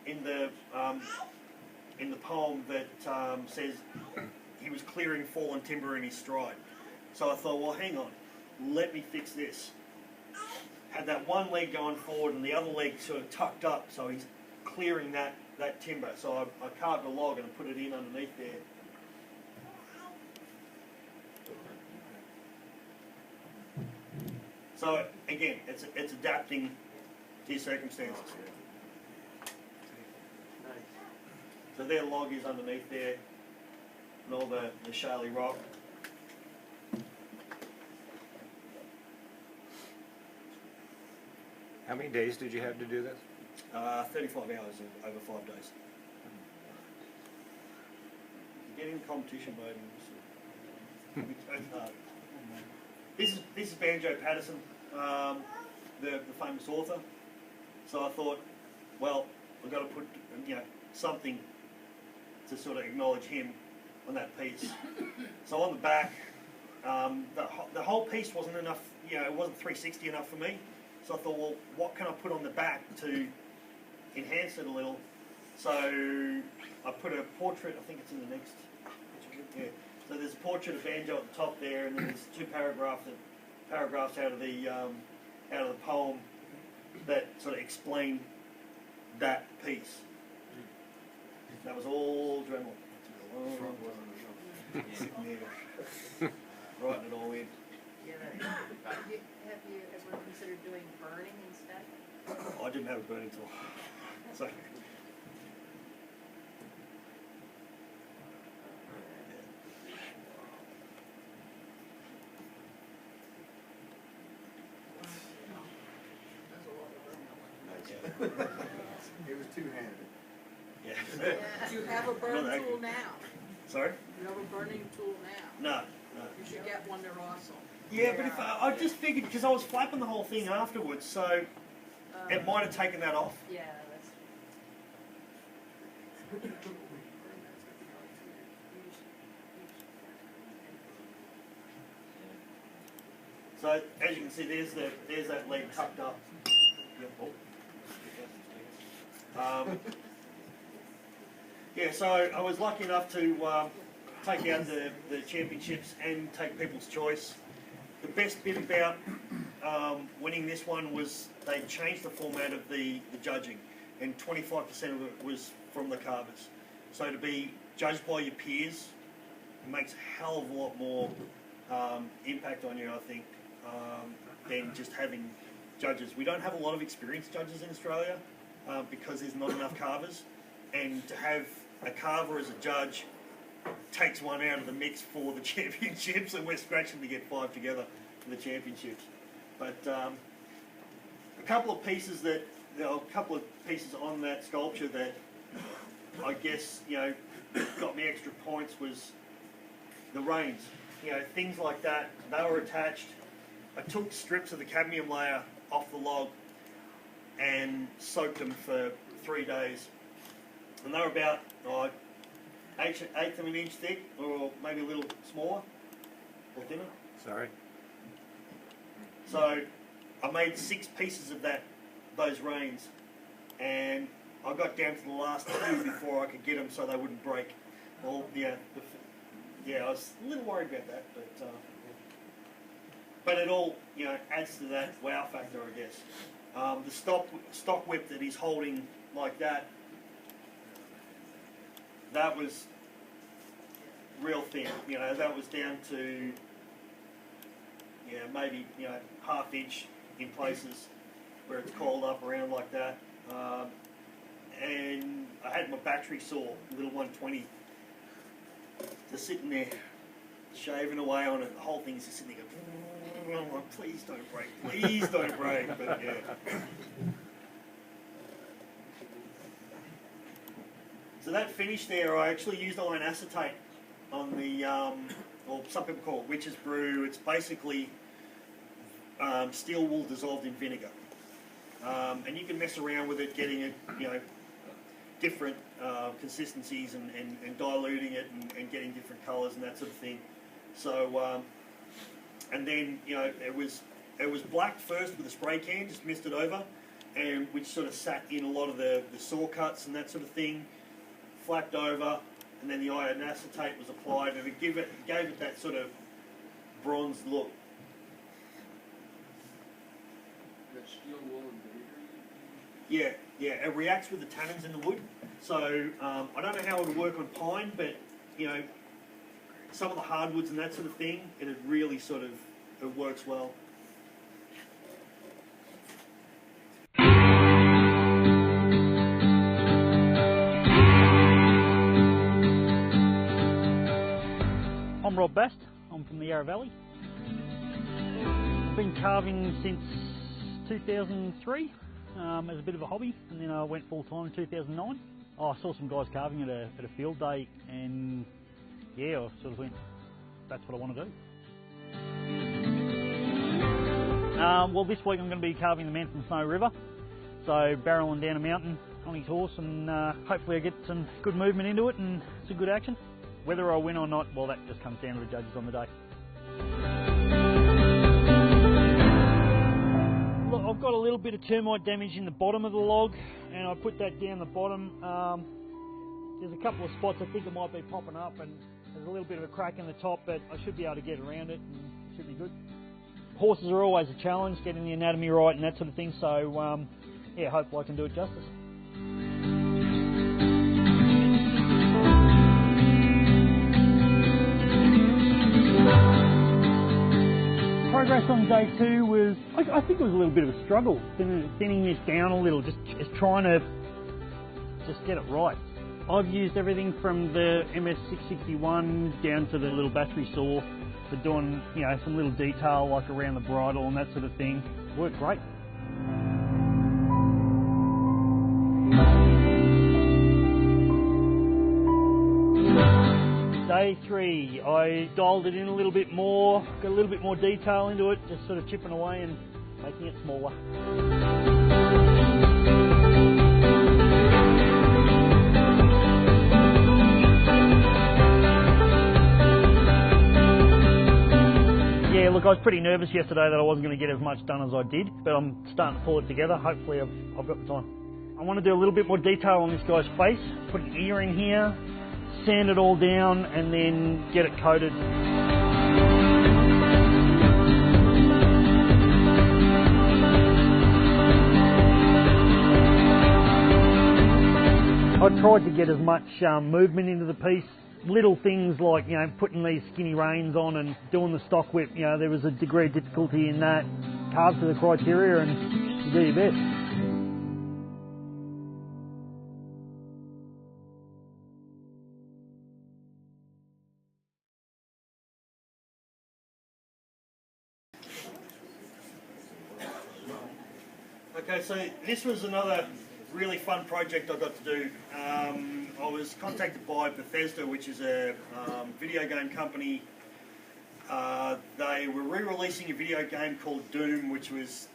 in the poem that says he was clearing fallen timber in his stride. So I thought, well, hang on, let me fix this. Had that one leg going forward and the other leg sort of tucked up, so he's clearing that that timber. So I carved a log and I put it in underneath there. So again, it's adapting to your circumstances. Nice. So their log is underneath there, and all the shaly rock. How many days did you have to do this? 35 hours over 5 days. You get in competition mode and it's hard. This is Banjo Patterson, the famous author. So I thought, well, I've got to put something to sort of acknowledge him on that piece. So on the back, the whole piece wasn't enough. It wasn't 360 enough for me. So I thought, well, what can I put on the back to enhance it a little? So I put a portrait. I think it's in the next. Yeah. So there's a portrait of Banjo at the top there, and then there's 2 paragraphs out of the poem that sort of explain that piece. That was all Dremel. Sitting there, writing it all in. Yeah, have you ever considered doing burning instead? I didn't have a burning tool. So. It was two-handed. Yeah. Do you have a burn Not tool now? Sorry? You have a burning tool now? No. You should get one, they're awesome. Yeah, but if I just figured, because I was flapping the whole thing afterwards, so it might have taken that off. Yeah, that's. So as you can see, there's that leg tucked up. Yep. Yeah, so I was lucky enough to take out the championships and take People's Choice. The best bit about winning this one was they changed the format of the judging, and 25% of it was from the carvers. So to be judged by your peers makes a hell of a lot more impact on you, I think, than just having judges. We don't have a lot of experienced judges in Australia because there's not enough carvers, and to have a carver as a judge takes one out of the mix for the championships, and we're scratching to get 5 together for the championships. But a couple of pieces on that sculpture that I guess got me extra points was the reins. Things like that. They were attached. I took strips of the cadmium layer off the log and soaked them for 3 days, and they were about eighth of an inch thick, or maybe a little smaller or thinner. Sorry. So I made 6 pieces of those reins, and I got down to the last 2 before I could get them so they wouldn't break. Well, I was a little worried about that, but it all adds to that wow factor, I guess. The stock whip that he's holding like that was real thin. That was down to maybe half inch in places where it's coiled up around like that. And I had my battery saw, little 120, just sitting there shaving away on it. The whole thing's just sitting there going, I'm like, please don't break, please don't break. But yeah. So that finish there, I actually used iron acetate on the, or some people call it witch's brew. It's basically steel wool dissolved in vinegar. And you can mess around with it, getting it, different consistencies and diluting it and getting different colours and that sort of thing. So, and then, it was black first with a spray can, just mist it over, and which sort of sat in a lot of the saw cuts and that sort of thing. Flapped over, and then the iron acetate was applied, and it gave it that sort of bronze look. That steel wool and vinegar? Yeah, it reacts with the tannins in the wood, So I don't know how it would work on pine, but you know, some of the hardwoods and that sort of thing, it really sort of it works well. I'm Rob Bast, I'm from the Yarra Valley. I've been carving since 2003 as a bit of a hobby, and then I went full time in 2009. I saw some guys carving at a field day, and yeah, I sort of went, that's what I want to do. Well, this week I'm going to be carving the man from Snow River, so barreling down a mountain on his horse, and hopefully I get some good movement into it and some good action. Whether I win or not, well, that just comes down to the judges on the day. Look, I've got a little bit of termite damage in the bottom of the log, and I put that down the bottom. There's a couple of spots I think it might be popping up, and there's a little bit of a crack in the top, but I should be able to get around it, and it should be good. Horses are always a challenge, getting the anatomy right and that sort of thing, so yeah, hopefully I can do it justice. Progress on day 2 was, I think it was a little bit of a struggle, thinning this down a little, just trying to just get it right. I've used everything from the MS661 down to the little battery saw for doing, you know, some little detail like around the bridle and that sort of thing. Worked great. Day 3, I dialed it in a little bit more, got a little bit more detail into it, just sort of chipping away and making it smaller. Yeah, look, I was pretty nervous yesterday that I wasn't going to get as much done as I did, but I'm starting to pull it together. Hopefully I've got the time. I want to do a little bit more detail on this guy's face, put an ear in here, sand it all down, and then get it coated. I tried to get as much movement into the piece. Little things like, you know, putting these skinny reins on and doing the stock whip, you know, there was a degree of difficulty in that. Carve to the criteria and you do your best. Okay, so this was another really fun project I got to do. I was contacted by Bethesda, which is a video game company. They were re-releasing a video game called Doom, which was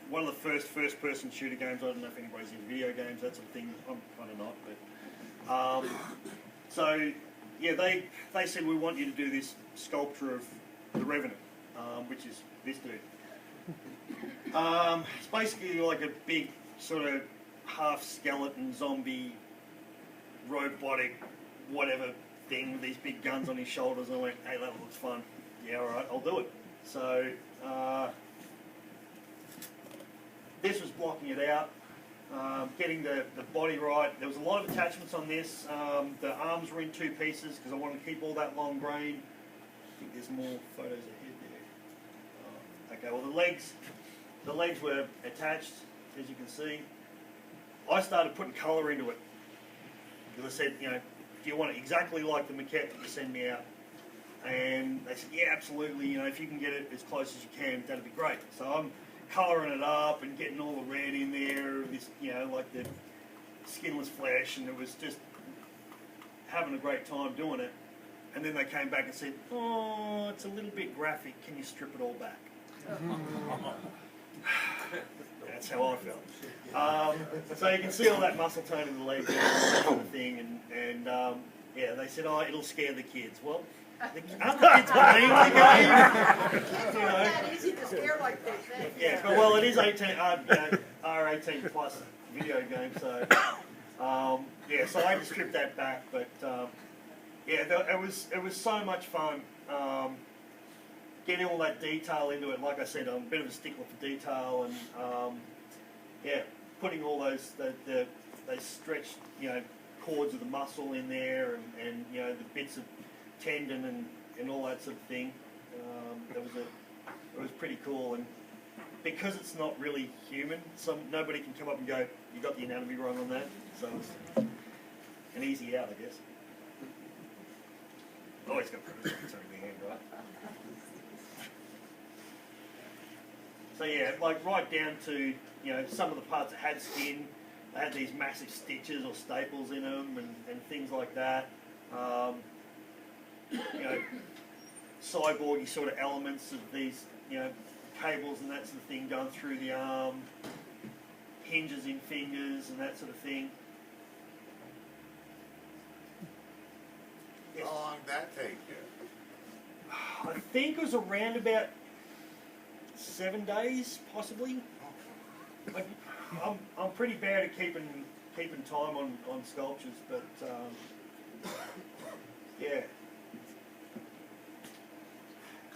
one of the first-person shooter games. I don't know if anybody's into video games, that sort of thing. I'm kind of not, but so yeah, they said we want you to do this sculpture of the Revenant, which is this dude. It's basically like a big sort of half skeleton zombie robotic whatever thing with these big guns on his shoulders, and I went, hey, that looks fun. Yeah, alright, I'll do it. So this was blocking it out, getting the body right. There was a lot of attachments on this. The arms were in 2 pieces because I wanted to keep all that long grain. I think there's more photos ahead there. Okay, well the legs were attached, as you can see. I started putting colour into it because I said, you know, do you want it exactly like the maquette that you send me out? And they said, yeah, absolutely. You know, if you can get it as close as you can, that'd be great. So I'm colouring it up and getting all the red in there, this, you know, like the skinless flesh, and it was just having a great time doing it. And then they came back and said, oh, it's a little bit graphic. Can you strip it all back? That's how I felt. So you can see all that muscle tone in the leg and that sort of thing, and yeah, they said, oh, it'll scare the kids. Well, aren't the kids playing the game? Kids aren't that easy to scare like they think. Yeah, but well, it is 18, R18 plus video game, so yeah, so I had to strip that back, but yeah, it was so much fun. Getting all that detail into it. Like I said, I'm a bit of a stickler for detail, and yeah, putting all those the they stretched, you know, cords of the muscle in there, and you know, the bits of tendon and all that sort of thing. It was pretty cool, and because it's not really human, nobody can come up and go, you got the anatomy wrong on that. So it's an easy out, I guess. Always got something in your hand, right? So yeah, like right down to, you know, some of the parts that had skin, they had these massive stitches or staples in them and things like that. You know, cyborgy sort of elements of these, you know, cables and that sort of thing going through the arm, hinges in fingers and that sort of thing. How long did that take you? I think it was around about 7 days, possibly. I'm pretty bad at keeping time on sculptures, but yeah.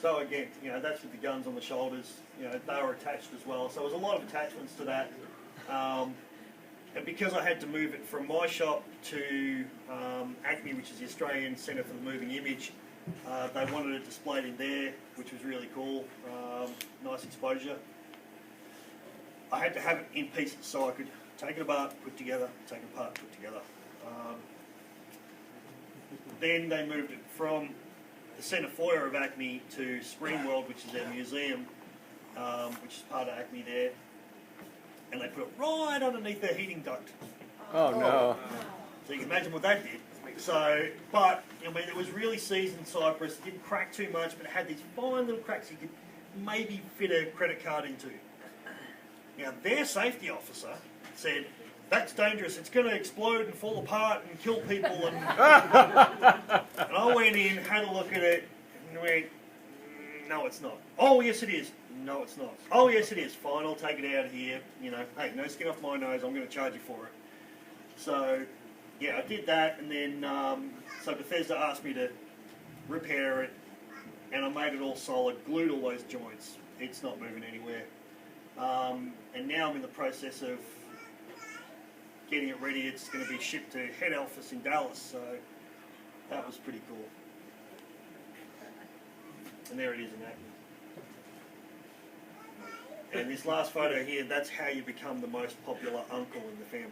So again, you know, that's with the guns on the shoulders. You know, they were attached as well. So there was a lot of attachments to that. And because I had to move it from my shop to ACME, which is the Australian Centre for the Moving Image, they wanted it displayed in there, which was really cool. Nice exposure. I had to have it in pieces so I could take it apart, put together, take it apart, put together. Then they moved it from the centre foyer of ACME to Screen World, which is their museum, which is part of ACME there. And they put it right underneath their heating duct. Oh no. So you can imagine what that did. So, but, I mean, it was really seasoned cypress. It didn't crack too much, but it had these fine little cracks you could maybe fit a credit card into. Now, their safety officer said, that's dangerous, it's going to explode and fall apart and kill people. And I went in, had a look at it, and went, no, it's not. Oh, yes, it is. No, it's not. Oh, yes, it is. Fine, I'll take it out of here. You know, hey, no skin off my nose, I'm going to charge you for it. So, yeah, I did that, and then, so Bethesda asked me to repair it, and I made it all solid, glued all those joints. It's not moving anywhere. And now I'm in the process of getting it ready. It's going to be shipped to head office in Dallas, so that was pretty cool. And there it is in ACME. And this last photo here, that's how you become the most popular uncle in the family.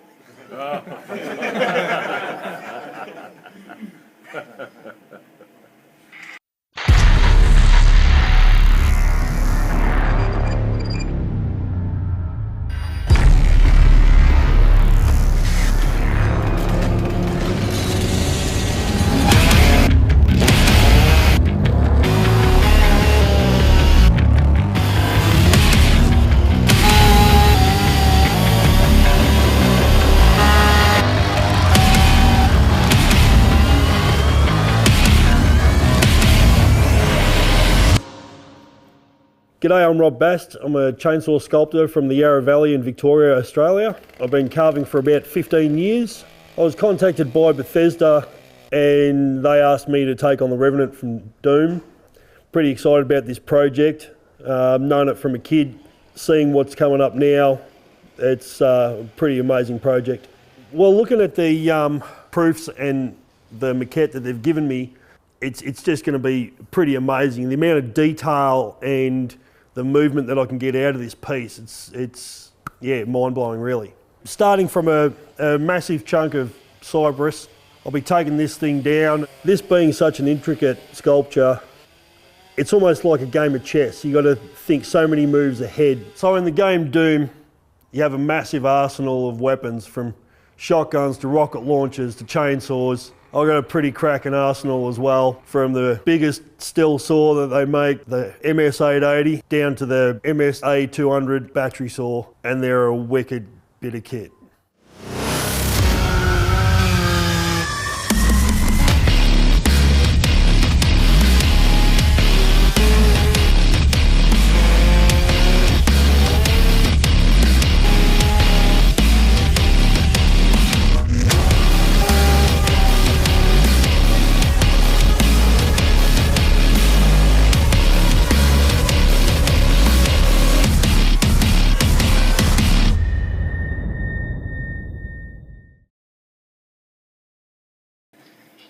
G'day, I'm Bast. I'm a chainsaw sculptor from the Yarra Valley in Victoria, Australia. I've been carving for about 15 years. I was contacted by Bethesda and they asked me to take on the Revenant from Doom. Pretty excited about this project. I've known it from a kid. Seeing what's coming up now, it's a pretty amazing project. Well, looking at the proofs and the maquette that they've given me, it's just going to be pretty amazing. The amount of detail and the movement that I can get out of this piece, it's yeah, mind-blowing really. Starting from a massive chunk of cypress, I'll be taking this thing down. This being such an intricate sculpture, it's almost like a game of chess. You've got to think so many moves ahead. So in the game Doom, you have a massive arsenal of weapons, from shotguns to rocket launchers to chainsaws. I've got a pretty cracking arsenal as well, from the biggest steel saw that they make, the MS-880, down to the MS-A200 battery saw, and they're a wicked bit of kit.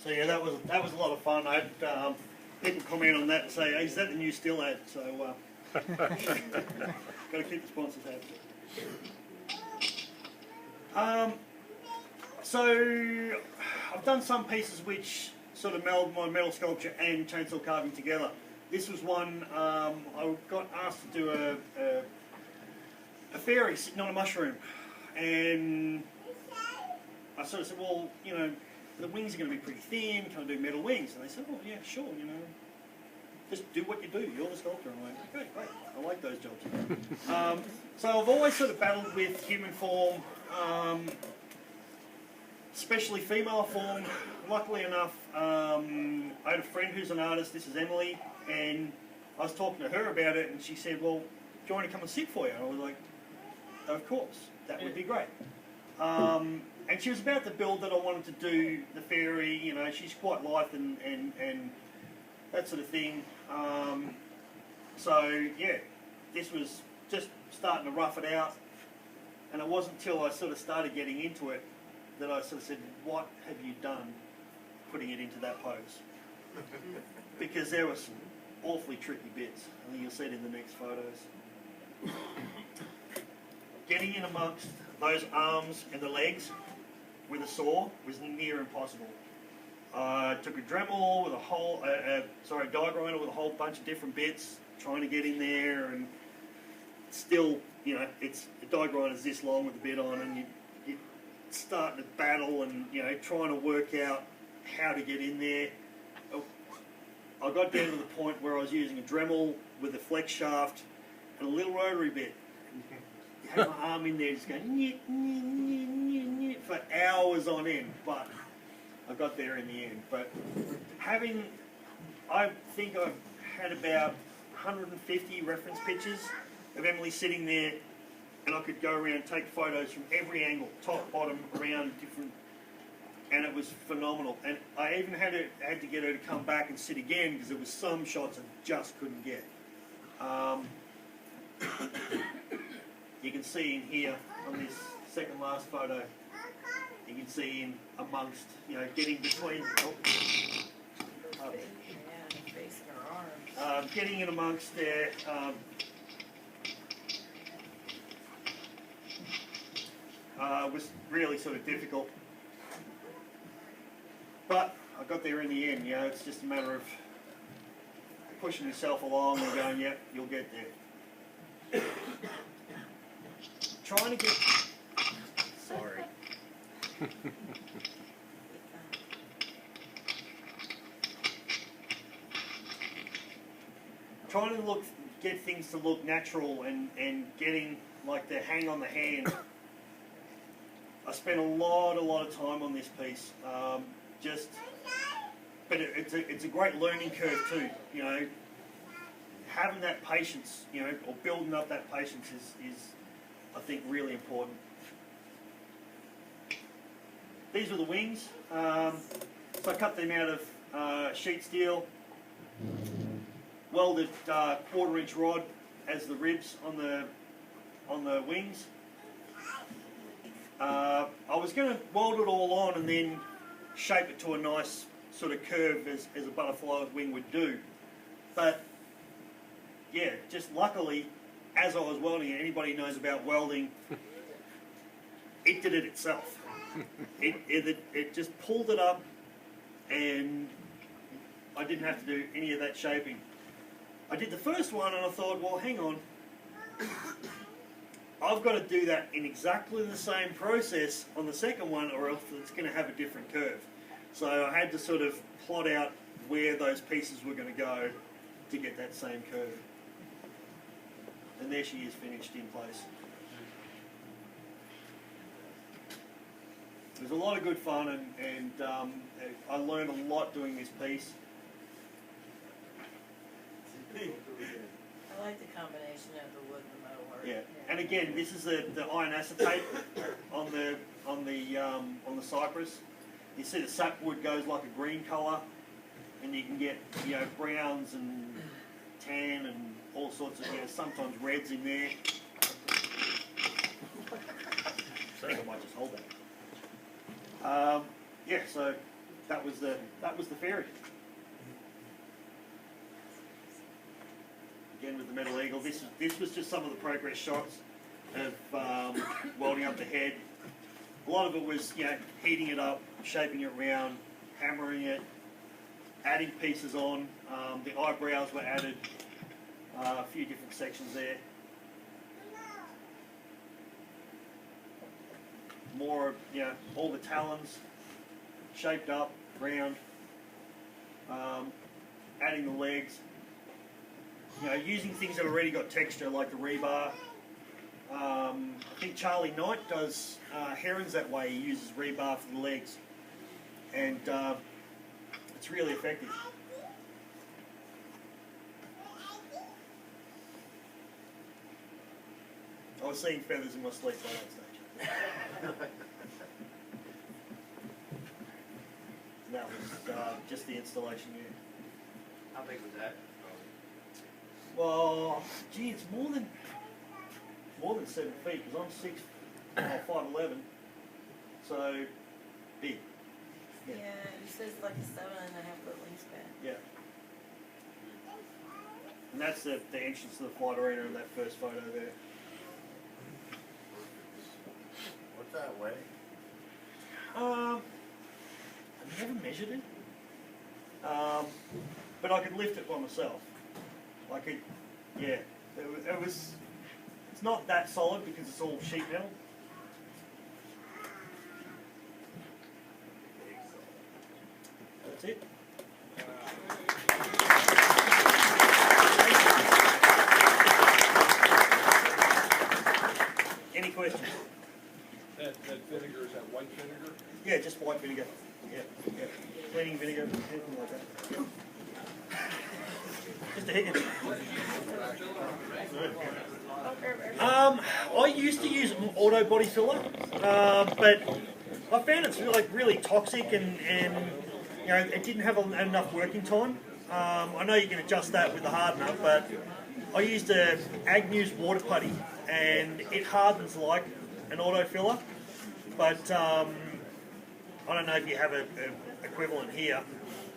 So yeah, that was a lot of fun. I had people comment on that and say, hey, "Is that the new still ad?" So got to keep the sponsors happy. So I've done some pieces which sort of meld my metal sculpture and chainsaw carving together. This was one I got asked to do a fairy sitting on a mushroom, and I sort of said, well, you know, the wings are going to be pretty thin. Can I do metal wings? And they said, oh yeah, sure. You know, just do what you do. You're the sculptor. And I went, okay, great. I like those jobs. So I've always sort of battled with human form, especially female form. Luckily enough, I had a friend who's an artist. This is Emily, and I was talking to her about it, and she said, well, do you want to come and sit for you? And I was like, of course, that would be great. And she was about the build that I wanted to do, the fairy, you know, she's quite lithe and that sort of thing. So, yeah, this was just starting to rough it out. And it wasn't until I sort of started getting into it that I sort of said, what have you done putting it into that pose? Because there were some awfully tricky bits. I think you'll see it in the next photos. Getting in amongst those arms and the legs with a saw was near impossible. I took a Dremel with a whole, die grinder with a whole bunch of different bits, trying to get in there, and still, you know, it's the die grinder's this long with the bit on, and you're starting to battle and, you know, trying to work out how to get in there. I got down to the point where I was using a Dremel with a flex shaft and a little rotary bit. I had my arm in there just going nyeh, nyeh, nyeh, nyeh, nyeh, for hours on end, but I got there in the end. But I think I've had about 150 reference pictures of Emily sitting there, and I could go around and take photos from every angle, top, bottom, around, different, and it was phenomenal. And I even had to get her to come back and sit again because there was some shots I just couldn't get. You can see in here on this second last photo, you can see in amongst, you know, getting between, getting in amongst there, was really sort of difficult. But I got there in the end, you know, it's just a matter of pushing yourself along and going, yep, you'll get there. Trying to get, sorry. Trying to get things to look natural and getting like the hang on the hand. I spent a lot of time on this piece. But it's a great learning curve too. You know, having that patience, you know, or building up that patience is I think really important. These were the wings. So I cut them out of sheet steel, welded 1/4-inch rod as the ribs on the wings. I was going to weld it all on and then shape it to a nice sort of curve as a butterfly wing would do. But yeah, just luckily, as I was welding it, anybody who knows about welding, it did it itself. It just pulled it up, and I didn't have to do any of that shaping. I did the first one and I thought, well, hang on, I've got to do that in exactly the same process on the second one, or else it's going to have a different curve. So I had to sort of plot out where those pieces were going to go to get that same curve. And there she is, finished in place. It was a lot of good fun, and I learned a lot doing this piece. I like the combination of the wood and the metal work. Yeah, and again, this is the iron acetate on the cypress. You see the sapwood goes like a green colour, and you can get, you know, browns and tan and all sorts of, you know, sometimes reds in there. I think I might just hold that. Yeah, so that was the ferry. Again with the metal eagle. This was just some of the progress shots of welding up the head. A lot of it was, you know, heating it up, shaping it round, hammering it, adding pieces on. The eyebrows were added, a few different sections there. More, you know, all the talons shaped up, round. Adding the legs. You know, using things that already got texture, like the rebar. I think Charlie Knight does herons that way. He uses rebar for the legs, and it's really effective. I was seeing feathers in my sleep by that stage. That was just the installation, yeah. How big was that? Well, gee, it's more than 7 feet, because I'm 5'11", so big. Yeah, it says like a 7.5-foot wingspan. Yeah. And that's the entrance to the flight arena in that first photo there. What's that weigh? I've never measured it, but I could lift it by myself. I could, yeah. It was. It's not that solid because it's all sheet metal. That's it. Any questions? That vinegar, is that white vinegar? Yeah, just white vinegar. Yeah, yeah. Cleaning vinegar, anything like that. Just a hiccup. I used to use auto body filler, but I found it's really toxic and you know, it didn't have enough working time. I know you can adjust that with the hardener, but I used a Agnew's water putty and it hardens like an auto filler, but I don't know if you have an equivalent here,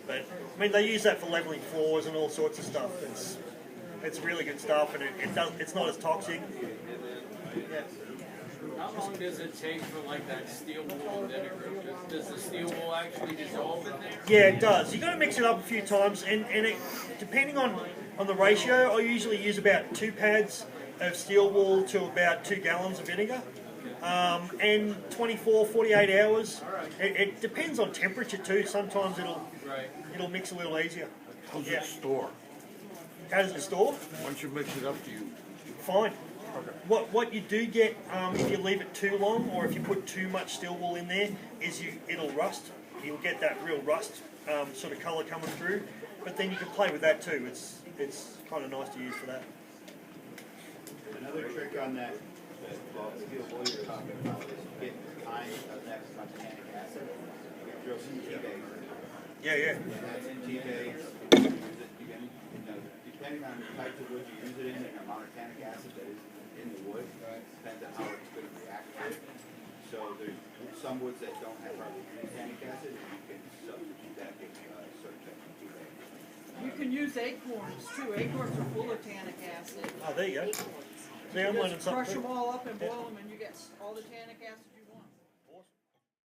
but I mean they use that for leveling floors and all sorts of stuff. It's really good stuff, and it's not as toxic. How long does it take for like that steel wool and vinegar? Does the steel wool actually dissolve in there? Yeah, it does. You got to mix it up a few times, and it, depending on the ratio, I usually use about 2 pads of steel wool to about 2 gallons of vinegar. And 24, 48 hours. It depends on temperature too. Sometimes it'll mix a little easier. How's it store? How does it store? Once you mix it up, do you? Fine. Okay. What you do get if you leave it too long or if you put too much steel wool in there is it'll rust. You'll get that real rust sort of colour coming through. But then you can play with that too. It's kind of nice to use for that. Another trick on that steel wool you're talking about is get time of that titanic acid. You can throw some tea bags. Yeah. And that's in tea bags. Depending on the types of wood you use it in and the amount of tannic acid that is in the wood, depends on how it's going to react to it. So there's some woods that don't have hardly any tannic acid, and you can substitute that in certain types of tea bags. You can use acorns too. Acorns are full of tannic acid. Oh, there you go. Acorns. See, I'm learning Just crush something. them all up and boil them, and you get all the tannic acid you